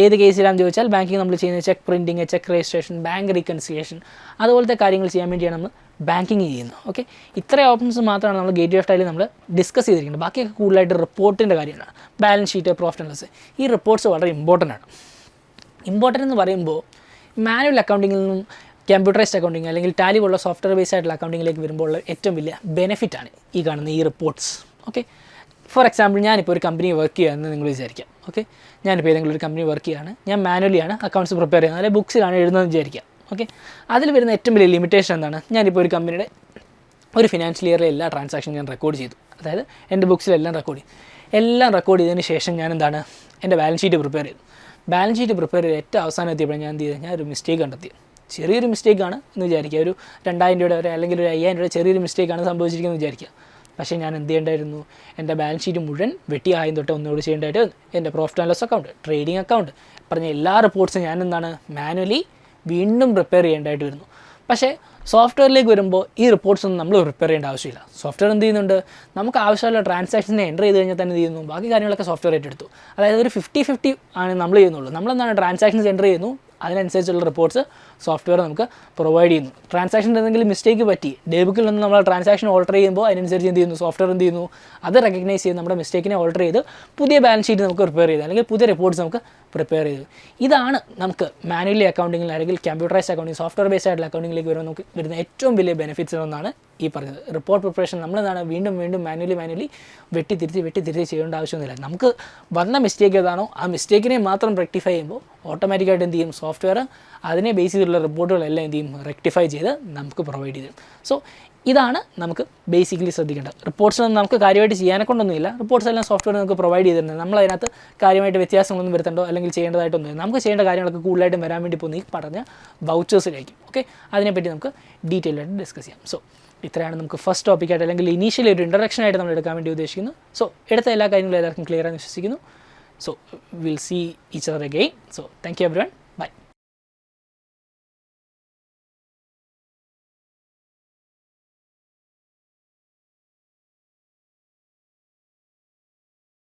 ഏത് കേസിലാണെന്ന് ചോദിച്ചാൽ ബാങ്കിങ് നമ്മൾ ചെയ്യുന്നത് check printing, check registration, bank reconciliation, അതുപോലത്തെ കാര്യങ്ങൾ ചെയ്യാൻ വേണ്ടിയാണ് നമ്മൾ ബാങ്കിങ് ചെയ്യുന്നത്. ഓക്കെ, ഇത്രയും ഓപ്ഷൻസ് മാത്രമാണ് നമ്മൾ ഗേറ്റ് വേ ഓഫ് ടൈലിൽ നമ്മൾ ഡിസ്കസ് ചെയ്തിരിക്കുന്നത്. ബാക്കിയൊക്കെ കൂടുതലായിട്ട് റിപ്പോർട്ടിൻ്റെ കാര്യമാണ്. Balance sheet, profit and loss, ഈ റിപ്പോർട്ട്സ് വളരെ ഇമ്പോർട്ടൻ്റ് ആണ്. ഇമ്പോർട്ടൻ്റ് എന്ന് പറയുമ്പോൾ മാനുവൽ അക്കൗണ്ടിങ്ങിൽ നിന്നും കമ്പ്യൂട്ടറൈസ്ഡ് അക്കൗണ്ടിങ് അല്ലെങ്കിൽ ടാലി പോലുള്ള സോഫ്റ്റ്വെയർ ബേസ്ഡ് ആയിട്ടുള്ള അക്കൗണ്ടിങ്ങിലേക്ക് വരുമ്പോൾ ഏറ്റവും വലിയ ബെനിഫിറ്റാണ് ഈ കാണുന്ന ഈ റിപ്പോർട്ട്സ്. ഓക്കെ, ഫോർ എക്സാമ്പിൾ ഞാനിപ്പോൾ ഒരു കമ്പനി വർക്ക് ചെയ്യുകയെന്ന് നിങ്ങൾ വിചാരിക്കാം. ഓക്കെ, ഞാനിപ്പോൾ ഏതെങ്കിലും ഒരു കമ്പനി വർക്ക് ചെയ്യുകയാണ്, ഞാൻ മാനുവലിയാണ് അക്കൗണ്ട്സ് പ്രിപ്പയർ ചെയ്യുന്നത്, അല്ലെങ്കിൽ ബുക്സിലാണ് എഴുതുന്നതെന്ന് വിചാരിക്കാം. ഓക്കെ, അതിൽ വരുന്ന ഏറ്റവും വലിയ ലിമിറ്റേഷൻ എന്താണ്? ഞാനിപ്പോൾ ഒരു കമ്പനിയുടെ ഒരു ഫിനാൻഷ്യൽ ഇയറിലെ എല്ലാ ട്രാൻസാക്ഷനും ഞാൻ റെക്കോർഡ് ചെയ്തു. അതായത് എൻ്റെ ബുക്സിലെല്ലാം റെക്കോർഡ് ചെയ്തു. എല്ലാം റെക്കോർഡ് ചെയ്തതിന് ശേഷം ഞാൻ എന്താണ് എൻ്റെ ബാലൻസ് ഷീറ്റ് പ്രിപ്പയർ ചെയ്തു. ബാലൻസ് ഷീറ്റ് പ്രിപ്പയർ ചെയ്ത് ഏറ്റവും അവസാനം എത്തിയപ്പോൾ ഞാൻ എന്ത് ചെയ്തത്? ഞാനൊരു മിസ്റ്റേക്ക് കണ്ടെത്തി. ചെറിയൊരു മിസ്റ്റേക്കാണ് എന്ന് വിചാരിക്കുക, ഒരു 2000 രൂപയുടെ വരെ അല്ലെങ്കിൽ ഒരു 5000 രൂപയുടെ ചെറിയൊരു മിസ്റ്റേക്കാണ് സംഭവിച്ചിരിക്കുന്നത് വിചാരിക്കുക. പക്ഷേ ഞാൻ എന്ത് ചെയ്യേണ്ടായിരുന്നു, എൻ്റെ ബാലൻസ് ഷീറ്റ് മുഴുവൻ വെട്ടി ആദ്യം തൊട്ട് ഒന്നുകൂടി ചെയ്യേണ്ടതായിട്ട് വന്നു. എൻ്റെ profit and loss account, trading account പറഞ്ഞ എല്ലാ റിപ്പോർട്ട്സും ഞാൻ എന്താണ് മാനുവലി വീണ്ടും പ്രിപ്പയർ ചെയ്യേണ്ടതായിട്ട് വരുന്നു. പക്ഷേ സോഫ്റ്റ്വെയറിലേക്ക് വരുമ്പോൾ ഈ റിപ്പോർട്ട്സ് ഒന്നും നമ്മൾ പ്രിപ്പയർ ചെയ്യേണ്ട ആവശ്യമില്ല. സോഫ്റ്റ്വെയർ എന്ത് ചെയ്യുന്നുണ്ട്, നമുക്ക് ആവശ്യമുള്ള ട്രാൻസാക്ഷനെ എൻ്റർ ചെയ്ത് കഴിഞ്ഞാൽ തന്നെ എന്ത് ചെയ്യുന്നു, ബാക്കി കാര്യങ്ങളൊക്കെ സോഫ്റ്റ്വെയർ ഏറ്റെടുത്തു. അതായത് ഒരു 50-50 ആണ് നമ്മൾ ചെയ്യുന്നുള്ളൂ. നമ്മളെന്താണ് ട്രാൻസാക്ഷൻസ് എൻ്റർ ചെയ്യുന്നു, അതിനനുസരിച്ചുള്ള റിപ്പോർട്ട്സ് സോഫ്റ്റ്വെയർ നമുക്ക് പ്രൊവൈഡ് ചെയ്യുന്നു. ട്രാൻസാക്ഷൻ എന്തെങ്കിലും മിസ്റ്റേക്ക് പറ്റി ഡേ ബുക്കിൽ നിന്ന് നമ്മൾ ട്രാൻസാക്ഷൻ ഓൾട്ടർ ചെയ്യുമ്പോൾ അതിനനുസരിച്ച് എന്ത് ചെയ്യുന്നു, സോഫ്റ്റ്വെയർ എന്ത് ചെയ്യുന്നു, അത് റെക്കഗ്നൈസ് ചെയ്ത് നമ്മുടെ മിസ്റ്റേക്കിനെ ഓൾട്ടർ ചെയ്ത് പുതിയ ബാലൻസ് ഷീറ്റ് നമുക്ക് പ്രിപ്പയർ ചെയ്ത് അല്ലെങ്കിൽ പുതിയ റിപ്പോർട്ട്സ് നമുക്ക് പ്രിപ്പയർ ചെയ്തു. ഇതാണ് നമുക്ക് മാനുവലി അക്കൗണ്ടിങ്ങിൽ അല്ലെങ്കിൽ കമ്പ്യൂട്ടറൈസ്ഡ് അക്കൗണ്ടിങ്, സോഫ്റ്റ്വെയർ ബേസ്ഡ് ആയിട്ടുള്ള അക്കൗണ്ടിങ്ങിലേക്ക് വരുമ്പോൾ നമുക്ക് വരുന്ന ഏറ്റവും വലിയ ബെനിഫിറ്റ്സ് എന്നാണ് ഈ പറഞ്ഞത്. റിപ്പോർട്ട് പ്രിപ്പറേഷൻ നമ്മളെന്താണ് വീണ്ടും മാനുവലി വെട്ടി തിരിച്ച് ചെയ്യേണ്ട ആവശ്യമൊന്നുമില്ല. നമുക്ക് വന്ന മിസ്റ്റേക്ക് ഏതാണോ ആ മിസ്റ്റേക്കിനെ മാത്രം റെക്ടിഫൈ ചെയ്യുമ്പോൾ ഓട്ടോമാറ്റിക്കായിട്ട് എന്ത് ചെയ്യും, സോഫ്റ്റ്വെയർ അതിനെ ബേസ് ചെയ്തിട്ടുള്ള റിപ്പോർട്ടുകളെല്ലാം എന്ത് ചെയ്യും, റെക്ടിഫൈ ചെയ്ത് നമുക്ക് പ്രൊവൈഡ് ചെയ്തു. സോ ഇതാണ് നമുക്ക് ബേസിക്കലി ശ്രദ്ധിക്കേണ്ടത്. റിപ്പോർട്ട്സൊന്നും നമുക്ക് കാര്യമായിട്ട് ചെയ്യാനെ കൊണ്ടൊന്നുമില്ല. റിപ്പോർട്ട്സ് എല്ലാം സോഫ്റ്റ്വെയർ നമുക്ക് പ്രൊവൈഡ് ചെയ്തിരുന്നത്. നമ്മളതിനകത്ത് കാര്യമായിട്ട് വ്യത്യാസങ്ങളൊന്നും വരുത്തണ്ടോ അല്ലെങ്കിൽ ചെയ്യേണ്ടതായിട്ടൊന്നുമില്ല. നമുക്ക് ചെയ്യേണ്ട കാര്യങ്ങളൊക്കെ കൂടുതലായിട്ടും വരാൻ വേണ്ടി പോകുന്ന ഈ പറഞ്ഞ വൗച്ചേഴ്സിലായിരിക്കും. ഓക്കെ, അതിനെപ്പറ്റി നമുക്ക് ഡീറ്റെയിൽ ആയിട്ട് ഡിസ്കസ് ചെയ്യാം. സോ ഇത്രയാണ് നമുക്ക് ഫസ്റ്റ് ടോപ്പിക്കായിട്ട് അല്ലെങ്കിൽ ഇനീഷ്യലി ഒരു ഇൻട്രഡക്ഷൻ ആയിട്ട് നമ്മൾ എടുക്കാൻ വേണ്ടി ഉദ്ദേശിക്കുന്നു. സോ എടുത്ത എല്ലാ കാര്യങ്ങളും എല്ലാവർക്കും ക്ലിയർ ആണെന്ന് വിശ്വസിക്കുന്നു. So will see each other again. So thank you everyone.